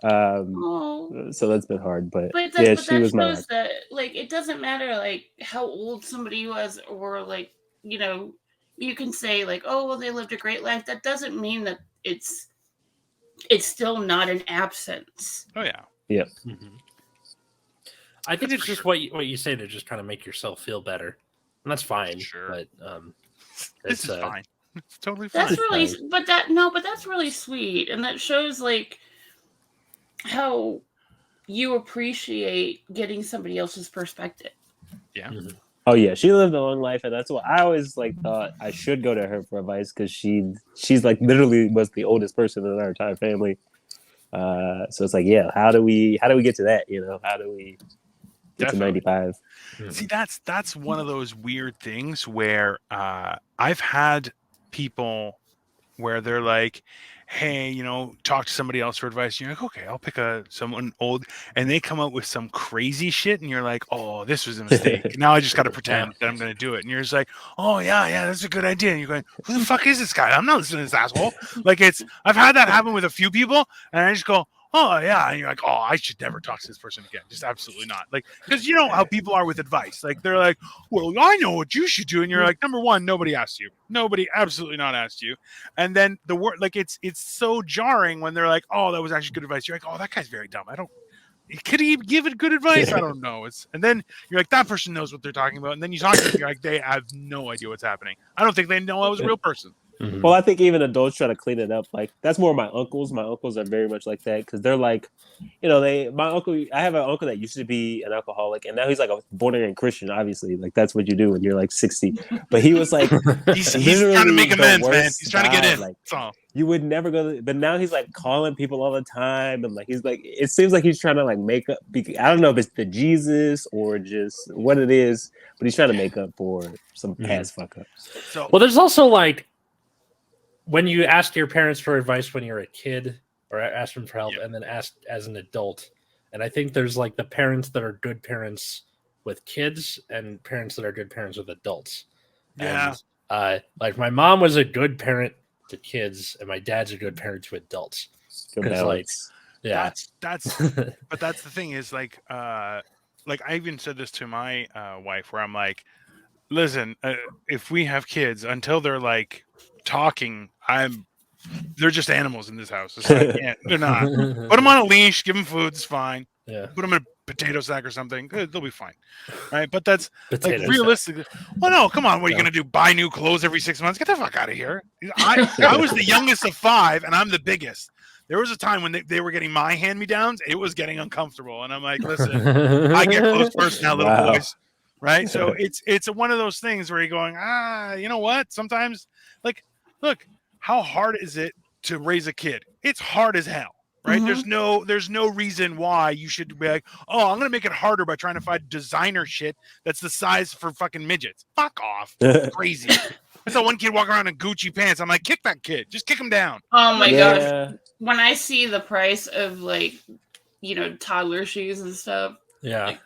So that's been hard, but yeah, she was my. That like it doesn't matter like how old somebody was, or like you can say like, oh well, they lived a great life. That doesn't mean that it's still not an absence. Oh, yeah. Yep. Mm-hmm. I think it's just what you say to just kind of make yourself feel better, and that's fine. Sure. But This is fine. It's totally fine. That's really, but that's really sweet, and that shows like how you appreciate getting somebody else's perspective. Yeah. Mm-hmm. Oh yeah, she lived a long life, and that's what I always like thought I should go to her for advice because she's like literally was the oldest person in our entire family. So it's like, yeah, how do we get to that? How do we get to 95? See, that's one of those weird things where I've had people where they're like, hey, talk to somebody else for advice. And you're like, okay, I'll pick someone old, and they come up with some crazy shit, and you're like, oh, this was a mistake. Now I just got to pretend that I'm going to do it. And you're just like, oh yeah, that's a good idea. And you're going, who the fuck is this guy? I'm not listening to this asshole. Like I've had that happen with a few people, and I just go, oh yeah, and you're like, oh, I should never talk to this person again. Just absolutely not. Like, because you know how people are with advice. Like they're like, well, I know what you should do, and you're like, number one, nobody asked you. Nobody, absolutely not asked you. And then the word, like, it's so jarring when they're like, oh, that was actually good advice. You're like, oh, that guy's very dumb. Could he give it good advice? I don't know. And then you're like, that person knows what they're talking about. And then you talk to them, you're like, they have no idea what's happening. I don't think they know I was a real person. Mm-hmm. Well, I think even adults try to clean it up. Like that's more my uncles. My uncles are very much like that because they're like, my uncle. I have an uncle that used to be an alcoholic, and now he's like a born again Christian. Obviously, like that's what you do when you're like 60. But he was like, he's trying to make amends, man. He's trying to get in. Like, that's all. You would never go, but now he's like calling people all the time, and like he's like, it seems like he's trying to like make up. I don't know if it's the Jesus or just what it is, but he's trying to make up for some past fuck ups. So, well, there's also like, when you ask your parents for advice when you're a kid, or ask them for help, and then ask as an adult, and I think there's like the parents that are good parents with kids, and parents that are good parents with adults. Yeah. And, like my mom was a good parent to kids, and my dad's a good parent to adults. Good balance. Yeah, that's but that's the thing is like like I even said this to my wife, where I'm like, listen, if we have kids until they're like talking, they're just animals in this house. It's like, yeah, they're not. Put them on a leash, give them food, it's fine. Yeah. Put them in a potato sack or something, they'll be fine, right? But that's Potato like realistically. Well, no, come on. What are you No. gonna do? Buy new clothes every 6 months? Get the fuck out of here. I was the youngest of 5, and I'm the biggest. There was a time when they were getting my hand-me-downs. It was getting uncomfortable, and I'm like, listen, I get clothes first now, little Wow. boys. Right? So it's one of those things where you're going, you know what? Sometimes, like, look, how hard is it to raise a kid? It's hard as hell. Right? Mhm. There's no reason why you should be like, oh, I'm gonna make it harder by trying to find designer shit that's the size for fucking midgets. Fuck off. Crazy. I saw one kid walk around in Gucci pants. I'm like, kick that kid. Just kick him down. Oh my gosh. Yeah. When I see the price of like, toddler shoes and stuff. Yeah. Like,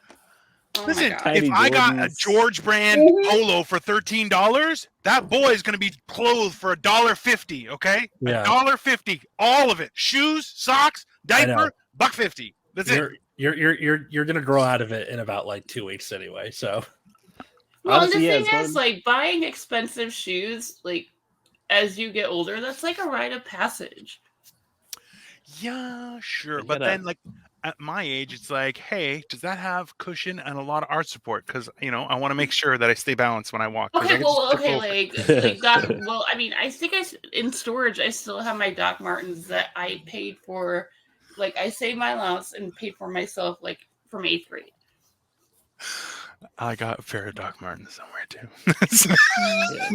oh Listen, my god. if Tiny I got a Jordans. George brand polo for $13, that boy is going to be clothed for $1.50. Okay, Yeah. $1.50, all of it: shoes, socks, I know. diaper, $1.50. That's it. You're gonna grow out of it in about like 2 weeks anyway. So Well, Honestly, the yeah, thing it's is, fun. like, buying expensive shoes, like, as you get older, that's like a rite of passage. Yeah, sure, You but gotta- then like at my age, it's like, hey, does that have cushion and a lot of arch support? Because I want to make sure that I stay balanced when I walk. 'Cause I Okay, get just well, tip okay, over. like Doc. Well, I mean, I think in storage, I still have my Doc Martens that I paid for. Like, I saved my allowance and paid for myself, like, from 8th grade. I got a pair of Doc Martens somewhere too. Yeah.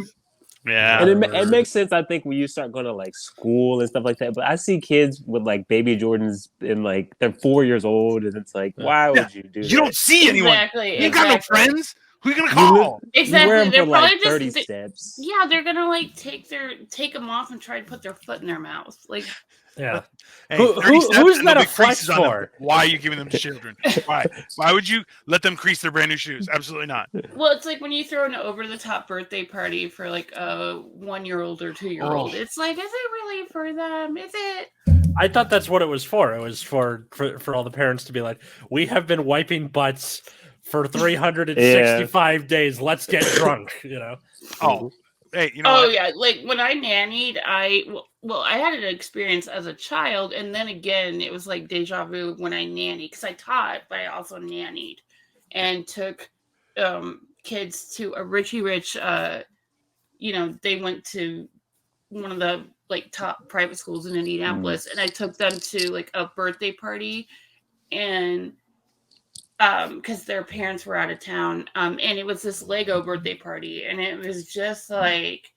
Yeah. And it makes sense, I think, when you start going to like school and stuff like that. But I see kids with like baby Jordans and like they're 4 years old, and it's like, why Yeah. would you do You that? don't see anyone. Exactly. You ain't got no friends. Who you gonna You call? You Exactly. wear them They're for like probably 30 just. steps. Yeah, they're gonna like take them off and try to put their foot in their mouth. Like, yeah. Hey, Who- 30 who- steps who's and that there'll a be creases flex on them. for? Why are you giving them to children? Why? Why would you let them crease their brand new shoes? Absolutely not. well, it's like when you throw an over-the-top birthday party for like a 1-year-old or 2-year-old. Oh. It's like, is it really for them? Is it? I thought that's what it was for. It was for all the parents to be like, we have been wiping butts for 365 days. Let's get drunk. Oh, hey, you know Oh what? yeah, like when I nannied, I had an experience as a child, and then again, it was like deja vu when I nannied because I taught, but I also nannied, and took kids to a Richie Rich. They went to one of the like top private schools in Indianapolis, and I took them to like a birthday party, and because their parents were out of town, and it was this Lego birthday party, and it was just like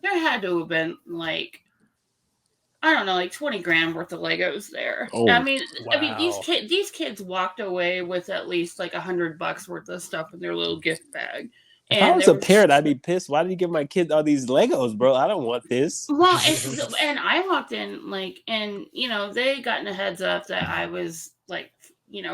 there had to have been like I don't know, like 20 grand worth of Legos there. Oh, I mean wow. these kids walked away with at least like $100 worth of stuff in their little gift bag. If I And was they a were parent, just- I'd be pissed. Why did you give my kids all these Legos, bro? I don't want this. Well, and I walked in like, and they had gotten a heads up that I was like,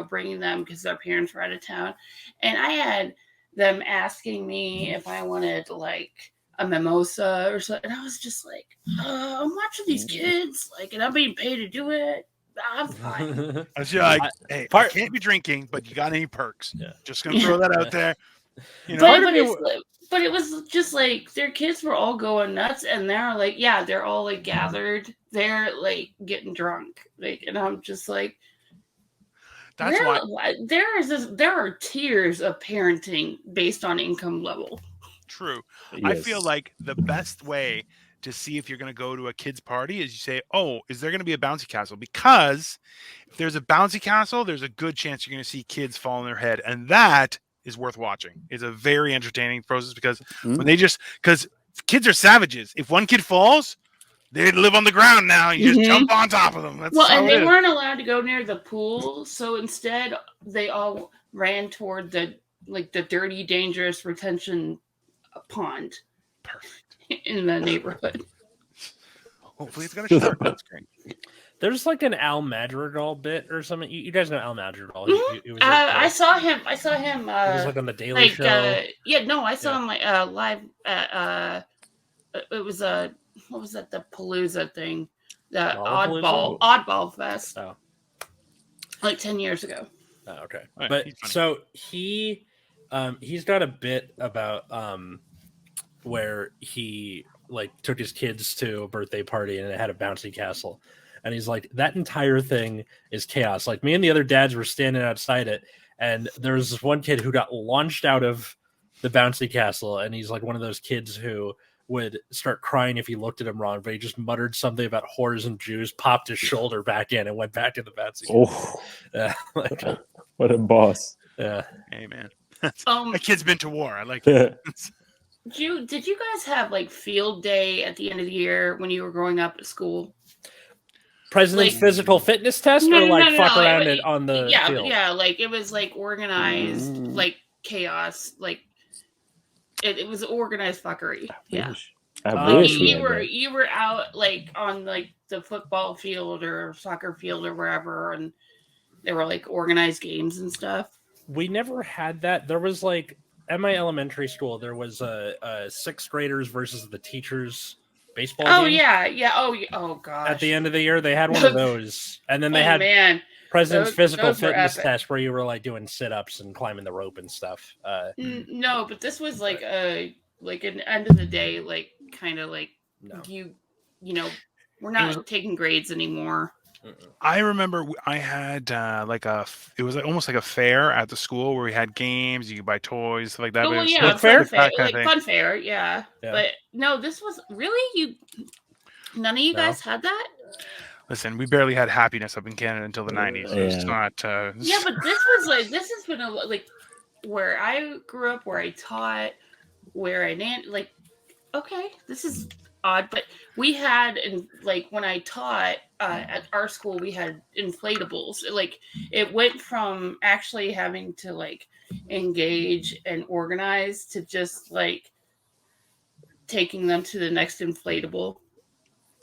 bringing them because their parents were out of town, and I had them asking me if I wanted like a mimosa or something, and I was just like, I'm watching these kids, like, and I'm being paid to do it. I'm fine. I was like, hey, I part- can't be drinking, but you got any perks? Yeah. Just gonna throw that Yeah. out there. But it was just like their kids were all going nuts, and they're like, yeah, they're all like gathered, they're like getting drunk, like, and I'm just like, That's why. there are tiers of parenting based on income level. True. I feel like the best way to see if you're going to go to a kid's party is you say, oh, is there going to be a bouncy castle? Because if there's a bouncy castle, there's a good chance you're going to see kids fall on their head. And that is worth watching. It's a very entertaining process because because kids are savages. If one kid falls, they live on the ground now. You just jump on top of them. That's and they weren't allowed to go near the pool. So instead, they all ran toward the dirty, dangerous retention pond. Perfect. In the neighborhood. Hopefully it's got a shark. That's great. There's like an Al Madrigal bit or something. You guys know Al Madrigal. Mm-hmm. I saw him. He was like on the Daily Show. I saw him like live at it was what was that, the Palooza thing, the Oddball Fest. Oh. Like 10 years ago. Oh, okay. Right, But he's funny. so he's got a bit about where he like took his kids to a birthday party and it had a bouncy castle. And he's like, that entire thing is chaos. Like me and the other dads were standing outside it, and there was this one kid who got launched out of the bouncy castle, and he's like one of those kids who would start crying if he looked at him wrong, but he just muttered something about whores and Jews, popped his shoulder back in, and went back to the bouncy castle. Oh, Yeah, like, what a boss. yeah. Hey man, Um, that kid's been to war. I like it. did you guys have like field day at the end of the year when you were growing up at school? President's Like- physical fitness test, No, or no, like no, fuck no, around it- it on the Yeah, field? yeah, like it was like organized, Mm. like chaos, like it was organized fuckery. Yeah. I wish we you had were that. you were out like on like the football field or soccer field or wherever, and there were like organized games and stuff. We never had that. There was like at my elementary school, there was a sixth graders versus the teachers baseball Oh game. yeah. Oh gosh. At the end of the year, they had one of those, and then they had man, President's those- physical those were fitness epic. test where you were like doing sit-ups and climbing the rope and stuff. No, but this was like an end of the day, like kind of like No. you know, we're not taking grades anymore. I remember I had it was like almost like a fair at the school where we had games, you could buy toys, stuff like that. Oh but it well, was yeah, Book fun fair? fair, That kind of like thing. fun fair, yeah. Yeah. But no, this was really none of you No. guys had that. Listen, we barely had happiness up in Canada until the 90s. So it's Yeah. not. Yeah, but this has been like where I grew up, where I taught, where I like. Okay, this is odd, but we had and like when I taught at our school, we had inflatables. Like it went from actually having to like engage and organize to just like taking them to the next inflatable.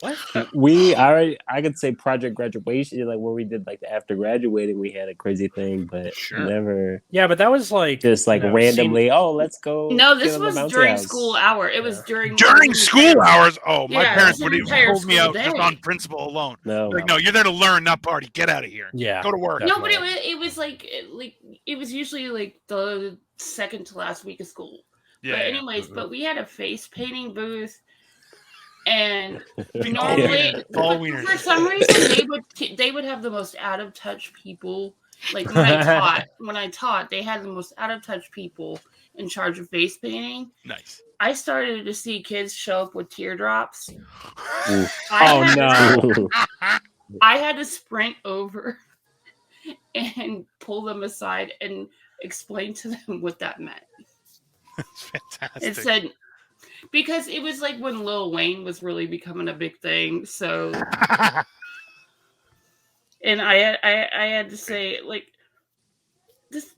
What? I could say project graduation, like where we did like after graduating, we had a crazy thing, but Sure. never Yeah, but that was like just like you know, randomly. Oh, let's go. No, get this on the was bouncy during house. school hour. It was during during school hours. Oh, my Yeah, it parents was an would have entire pulled me school out just day. on principle alone. No, Like, no, you're there to learn, not party. Get out of here. Yeah. Go to work. Yeah. No, but it was like it was usually like the second to last week of school. Yeah. But yeah. anyways, but we had a face painting booth, and Big normally ball but wieners. for some reason they would have the most out of touch people. Like when I taught, they had the most out of touch people in charge of face painting. Nice. I started to see kids show up with teardrops. Ooh. Oh no. I had to sprint over and pull them aside and explain to them what that meant. That's fantastic. It said, because it was like when Lil Wayne was really becoming a big thing. So, and I had to say, like, this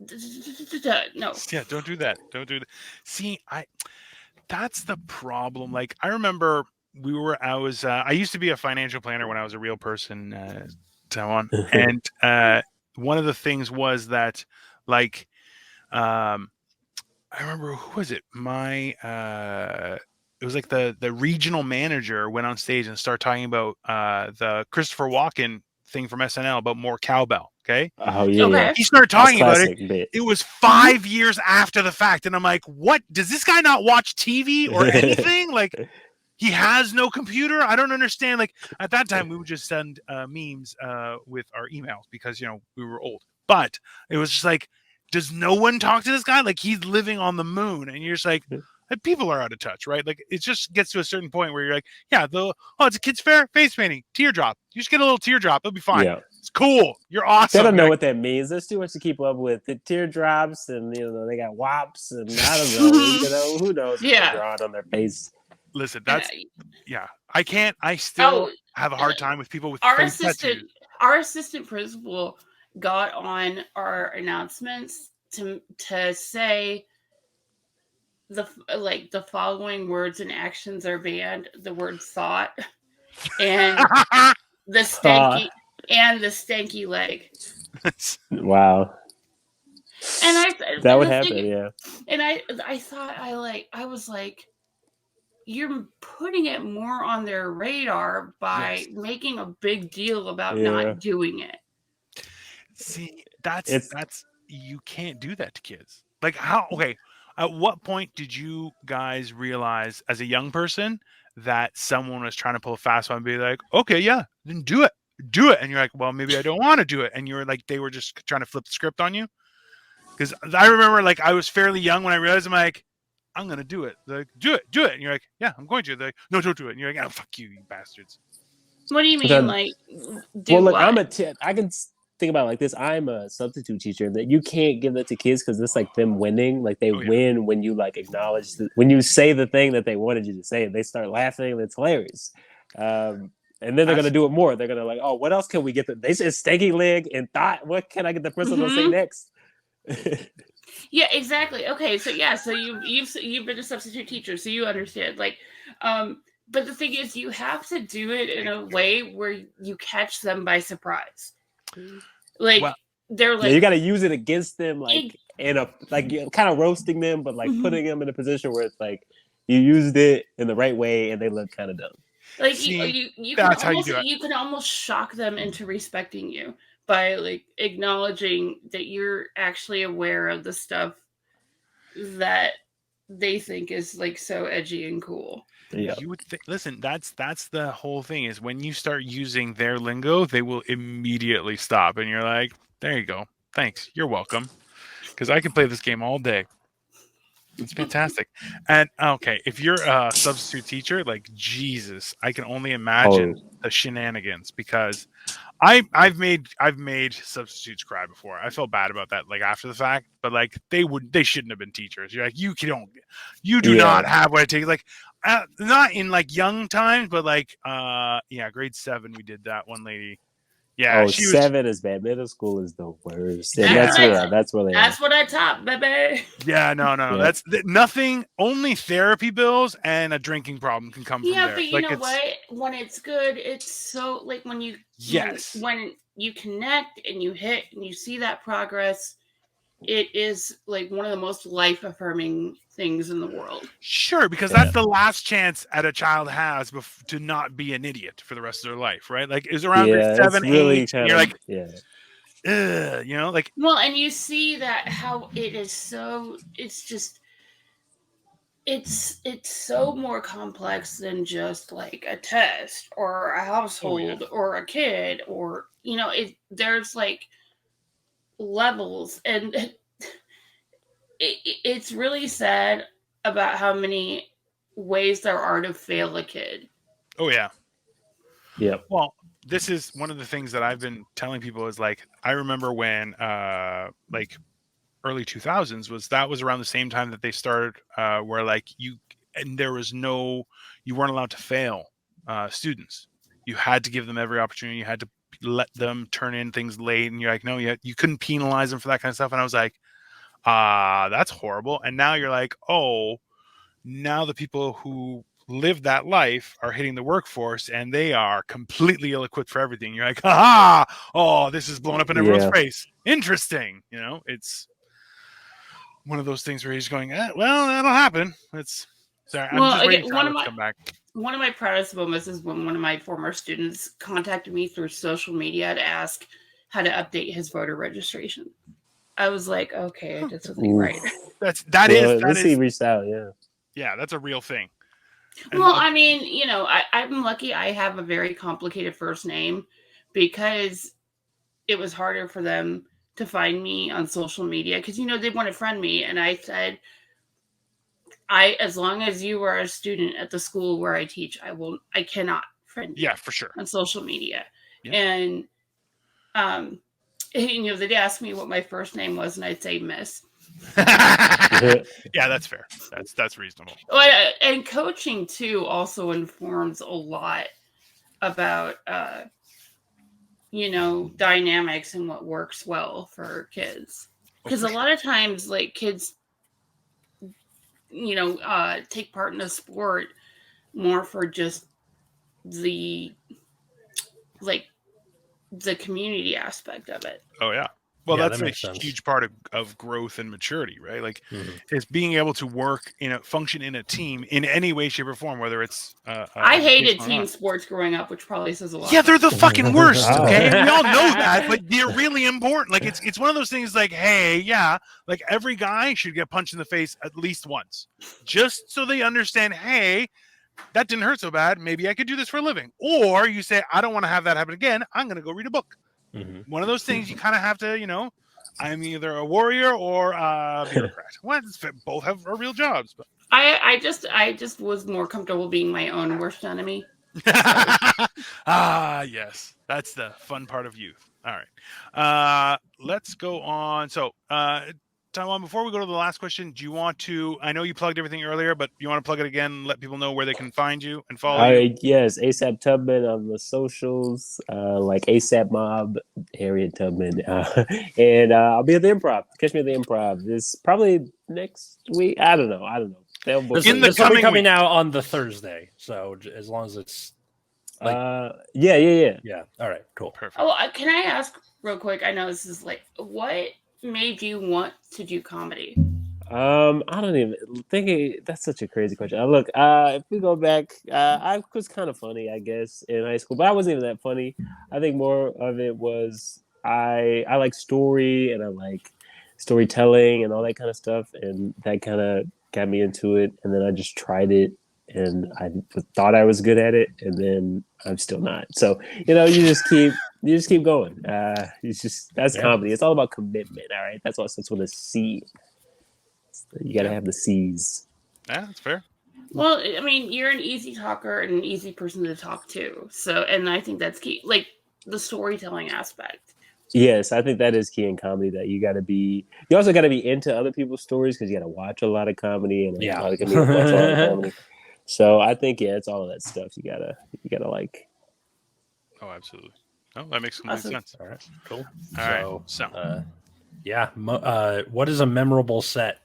no. Yeah, don't do that. Don't do that. See, that's the problem. Like, I remember I used to be a financial planner when I was a real person, Tyjuan. And one of the things was that, like, I remember, who was it? It was like the regional manager went on stage and started talking about the Christopher Walken thing from SNL about more cowbell. Okay. Oh yeah, Okay. yeah. He started talking about it. Classic bit. It was 5 years after the fact. And I'm like, what? Does this guy not watch TV or anything? Like, he has no computer. I don't understand. Like, at that time, we would just send memes with our emails because, we were old. But it was just like, does no one talk to this guy? Like, he's living on the moon. And you're just like people are out of touch, right? Like, it just gets to a certain point where you're like, yeah, it's a kid's fair, face painting, teardrop. You just get a little teardrop. It'll be fine. Yeah. It's cool. You're awesome. They don't know Like, what that means. There's too much to keep up with. The teardrops, and they got wops, and I don't know. Who knows? What Yeah. they're drawing on their face. listen, I can't. I still have a hard time with people with face tattoos. Our assistant principal got on our announcements to say the following words and actions are banned: the word thought and the stanky leg. Wow. And That would happen, yeah. And I thought I was like, you're putting it more on their radar by making a big deal about not doing it. See, that's you can't do that to kids. Like how? Okay, at what point did you guys realize as a young person that someone was trying to pull a fast one and be like, okay, yeah, then do it, and you're like, well, maybe I don't want to do it, and you're like, they were just trying to flip the script on you? Because I remember, like, I was fairly young when I realized, I'm like, I'm gonna do it. They're like, do it, and you're like, yeah, I'm going to. They're like, no, don't do it, and you're like, oh, fuck you, you bastards. What do you mean, like, do well, look, what? I can think about it like this. I'm a substitute teacher. That you can't give that to kids because it's like them winning. Like they win when you like acknowledge when you say the thing that they wanted you to say. They start laughing. And it's hilarious. And then they're gonna do it more. They're gonna like, oh, what else can we get? They said stanky leg and thought. What can I get the principal to say next? Yeah, exactly. Okay, so yeah, so you've been a substitute teacher, so you understand. Like, but the thing is, you have to do it in a way where you catch them by surprise. Like they're like, you got to use it against them, like in a like kind of roasting them, but like putting them in a position where it's like you used it in the right way and they look kind of dumb. Like you can almost shock them into respecting you by like acknowledging that you're actually aware of the stuff that they think is like so edgy and cool. Yeah. You would listen, that's the whole thing is when you start using their lingo, they will immediately stop and you're like, there you go. Thanks. You're welcome. Because I can play this game all day. It's fantastic. And okay, if you're a substitute teacher, like Jesus, I can only imagine the shenanigans because I've made substitutes cry before. I felt bad about that, like after the fact, but like they shouldn't have been teachers. You're like, you do not have what it takes. Like not in like young times, but like grade 7 we did that one lady. Yeah, 7 is bad. Middle school is the worst. That's what I taught, baby. Yeah, no. Yeah. That's nothing. Only therapy bills and a drinking problem can come from there. Yeah, but you know what? When it's good, it's so like when you when you connect and you hit and you see that progress, it is like one of the most life affirming things in the world. Sure, because that's the last chance that a child has to not be an idiot for the rest of their life, right? Like it's around 7, 8, and you're like, you know, like. Well, and you see that how it is so. It's just. It's so more complex than just like a test or a household or a kid or there's like levels and it's really sad about how many ways there are to fail a kid. Oh yeah. Yeah. Well, this is one of the things that I've been telling people is like I remember when like early 2000s was around the same time that they started where like you weren't allowed to fail students. You had to give them every opportunity. You had to let them turn in things late, and you're like, no, you couldn't penalize them for that kind of stuff. And I was like, that's horrible. And now you're like, oh, now the people who live that life are hitting the workforce and they are completely ill-equipped for everything. You're like, this is blowing up in everyone's face. Interesting. You know, it's one of those things where he's going, well, that'll happen. I'm just waiting for Tyler to come back. One of my proudest moments is when one of my former students contacted me through social media to ask how to update his voter registration. I was like, okay, I did something right. He reached out, yeah. Yeah, that's a real thing. Well, I mean, I'm lucky I have a very complicated first name because it was harder for them to find me on social media because, they want to friend me. And I said, as long as you are a student at the school where I teach, I cannot friend you. Yeah, for sure. On social media. Yeah. And, they'd ask me what my first name was and I'd say Miss. Yeah, that's fair. That's reasonable. And coaching too also informs a lot about, dynamics and what works well for kids. Because a lot of times, like kids, take part in a sport more for just the community aspect of it. Oh yeah. Well, Yeah, that's that a makes sense. huge part of growth and maturity, right? Like, Mhm. it's being able to work function in a team in any way, shape, or form, whether it's I hated educational or team not. sports growing up, which probably says a lot. Yeah, they're about the fucking worst. Oh. Okay, we all know that, but they're really important. Like, it's one of those things. Like, hey, yeah, like every guy should get punched in the face at least once, just so they understand. Hey, that didn't hurt so bad. Maybe I could do this for a living. Or you say, I don't want to have that happen again. I'm going to go read a book. Mhm. One of those things you kind of have to, I'm either a warrior or a bureaucrat. Well, both have real jobs. But I just was more comfortable being my own worst enemy. yes, that's the fun part of youth. All right, let's go on. So, Taiwan, before we go to the last question, do you want to? I know you plugged everything earlier, but you want to plug it again and let people know where they can find you and follow you? Yes, ASAP Tubman on the socials, like ASAP Mob, Harriet Tubman, and I'll be at the Improv. Catch me at the Improv. This probably next week. I don't know. They'll book In me. the This will be coming coming week. out on the Thursday, so as long as it's yeah. yeah. All right, cool. Perfect. Oh, can I ask real quick? I know this is like, what made you want to do comedy? I don't even think that's such a crazy question. Look, if we go back, I was kind of funny, I guess, in high school, but I wasn't even that funny. I think more of it was I like story and I like storytelling and all that kind of stuff, and that kind of got me into it. And then I just tried it, and I thought I was good at it, and then I'm still not. So you just keep going. That's Yeah. comedy. It's all about commitment. All right, that's what starts with a C. You got to have the C's. Yeah, that's fair. Well, I mean, you're an easy talker and an easy person to talk to. So, and I think that's key, like the storytelling aspect. Yes, I think that is key in comedy. That you also got to be into other people's stories because you got to watch a lot of comedy and Yeah. a lot of comedians watch a lot of comedy. So I think it's all of that stuff you gotta like. Oh, absolutely. No, that makes complete Awesome. sense. All right, cool. All right, so. Yeah. What is a memorable set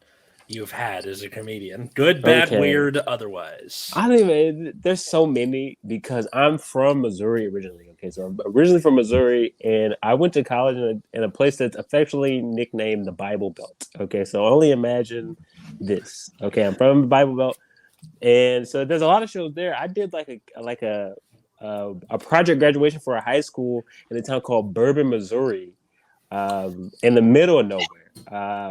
you've had as a comedian? Good, bad, Okay. weird, otherwise. I don't even. There's so many because I'm from Missouri originally. Okay, so I'm originally from Missouri, and I went to college in a place that's affectionately nicknamed the Bible Belt. Okay, so only imagine this. Okay, I'm from the Bible Belt, and so there's a lot of shows there. I did like a project graduation for a high school in a town called Bourbon, Missouri, in the middle of nowhere.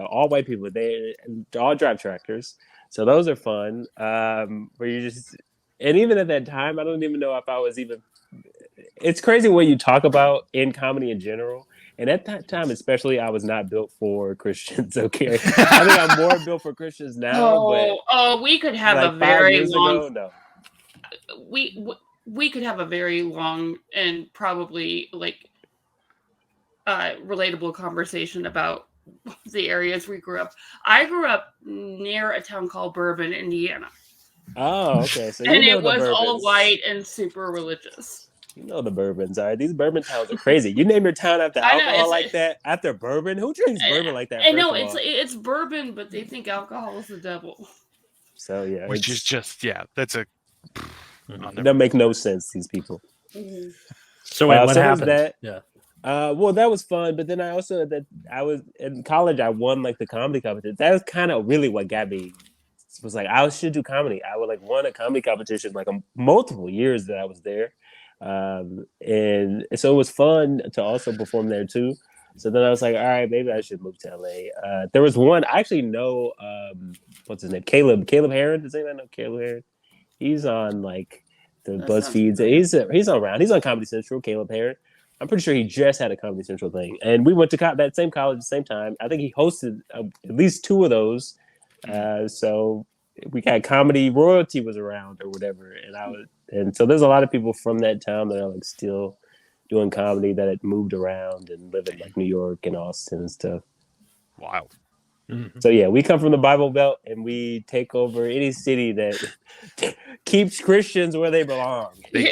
All white people. They all drive tractors. So those are fun. Where you just, and even at that time, I don't even know if I was even. It's crazy what you talk about in comedy in general, and at that time, especially, I was not built for Christians. Okay, I think I'm more built for Christians now. We could have But a like 5 very years long. ago, no. We could have a very long and probably like relatable conversation about the areas we grew up. I grew up near a town called Bourbon, Indiana. Oh, okay. So And know it was the all Bourbons. white and super religious. You know the Bourbons, all right? These bourbon towns are crazy. You name your town after I know, alcohol like that, after bourbon? Who drinks bourbon like that? I know first of all? it's bourbon, but they think alcohol is the devil. So yeah, Which is just, that's a. that make no sense. These people. Mm-hmm. So wait, what so there's happened? that. Yeah. Well, that was fun, but then I also I was in college. I won like the comedy competition. That was kind of really what got me. Was like I should do comedy. I would like won a comedy competition like multiple years that I was there, and so it was fun to also perform there too. So then I was like, all right, maybe I should move to LA. There was one I actually know. What's his name? Caleb Heron. Does anyone know Caleb Heron? He's on like the BuzzFeeds. He's around. He's on Comedy Central. Caleb Heron. I'm pretty sure he just had a Comedy Central thing, and we went to that same college at the same time. I think he hosted at least 2 of those. So we got comedy royalty was around or whatever, and so there's a lot of people from that town that are like still doing comedy that had moved around and live in like New York and Austin and stuff. Wild. Mm-hmm. So yeah, we come from the Bible Belt and we take over any city that keeps Christians where they belong. They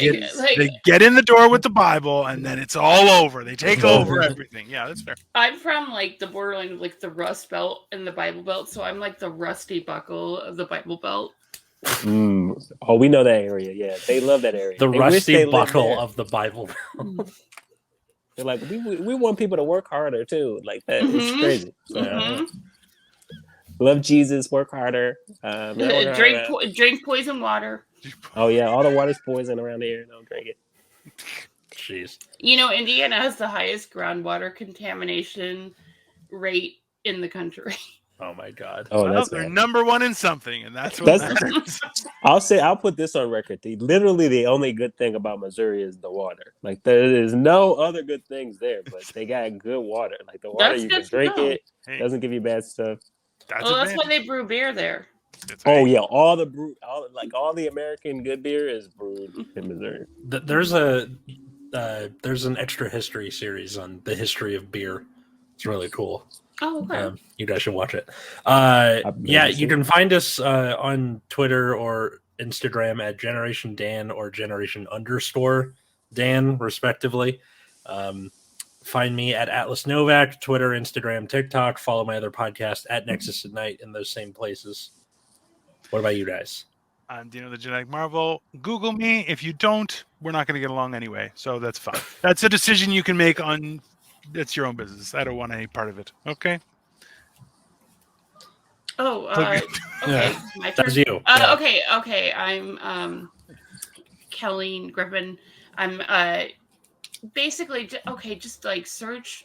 get in the door with the Bible and then it's all over. They take over everything. Yeah, that's fair. I'm from like the borderline of like the Rust Belt and the Bible Belt, so I'm like the rusty buckle of the Bible Belt. Oh, we know that area. Yeah, they love that area. The rusty buckle of the Bible Belt. They're like, we want people to work harder too. Like that, it's crazy. Love Jesus, work harder. Drink poison water. Oh yeah, all the water's poison around here. Don't drink it. Jeez. You know, Indiana has the highest groundwater contamination rate in the country. Oh my God. Oh, well, that's they're bad. number one in something, and that's what matters. I'll put this on record. Literally, the only good thing about Missouri is the water. Like there is no other good things there, but they got good water. Like the water, That's you good can to drink know. it. Doesn't give you bad stuff. That's That's why they brew beer there. Oh yeah, all the American good beer is brewed in Missouri. There's an extra history series on the history of beer. It's really cool. Oh, okay. You guys should watch it. Yeah, you can find us on Twitter or Instagram at Generation Dan or Generation_Dan, respectively. Find me at Atlas Novak, Twitter, Instagram, TikTok. Follow my other podcast at Nexus at Night in those same places. What about you guys? I'm Dino the Genetic Marvel. Google me. If you don't, we're not going to get along anyway. So that's fine. That's a decision you can make on. That's your own business. I don't want any part of it. Okay. Oh, Yeah. okay. My turn. That's you. Yeah. Okay. I'm Kealeen Griffin. I'm basically just like search.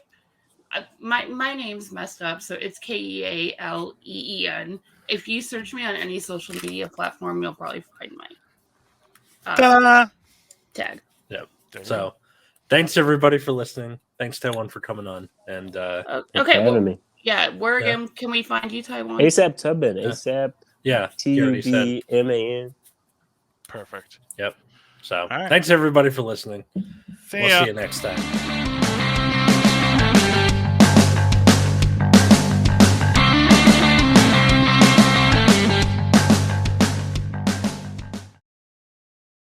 My name's messed up, so it's Kealeen. If you search me on any social media platform, you'll probably find my tag. Yep. So, thanks everybody for listening. Thanks Tyjuan for coming on. And Okay. Having me. Yeah. Where again can we find you, Tyjuan? ASAP Tubman. ASAP. yeah, you already said. TUBMAN. Perfect. Yep. So, All right. thanks everybody for listening. See We'll ya. see you next time.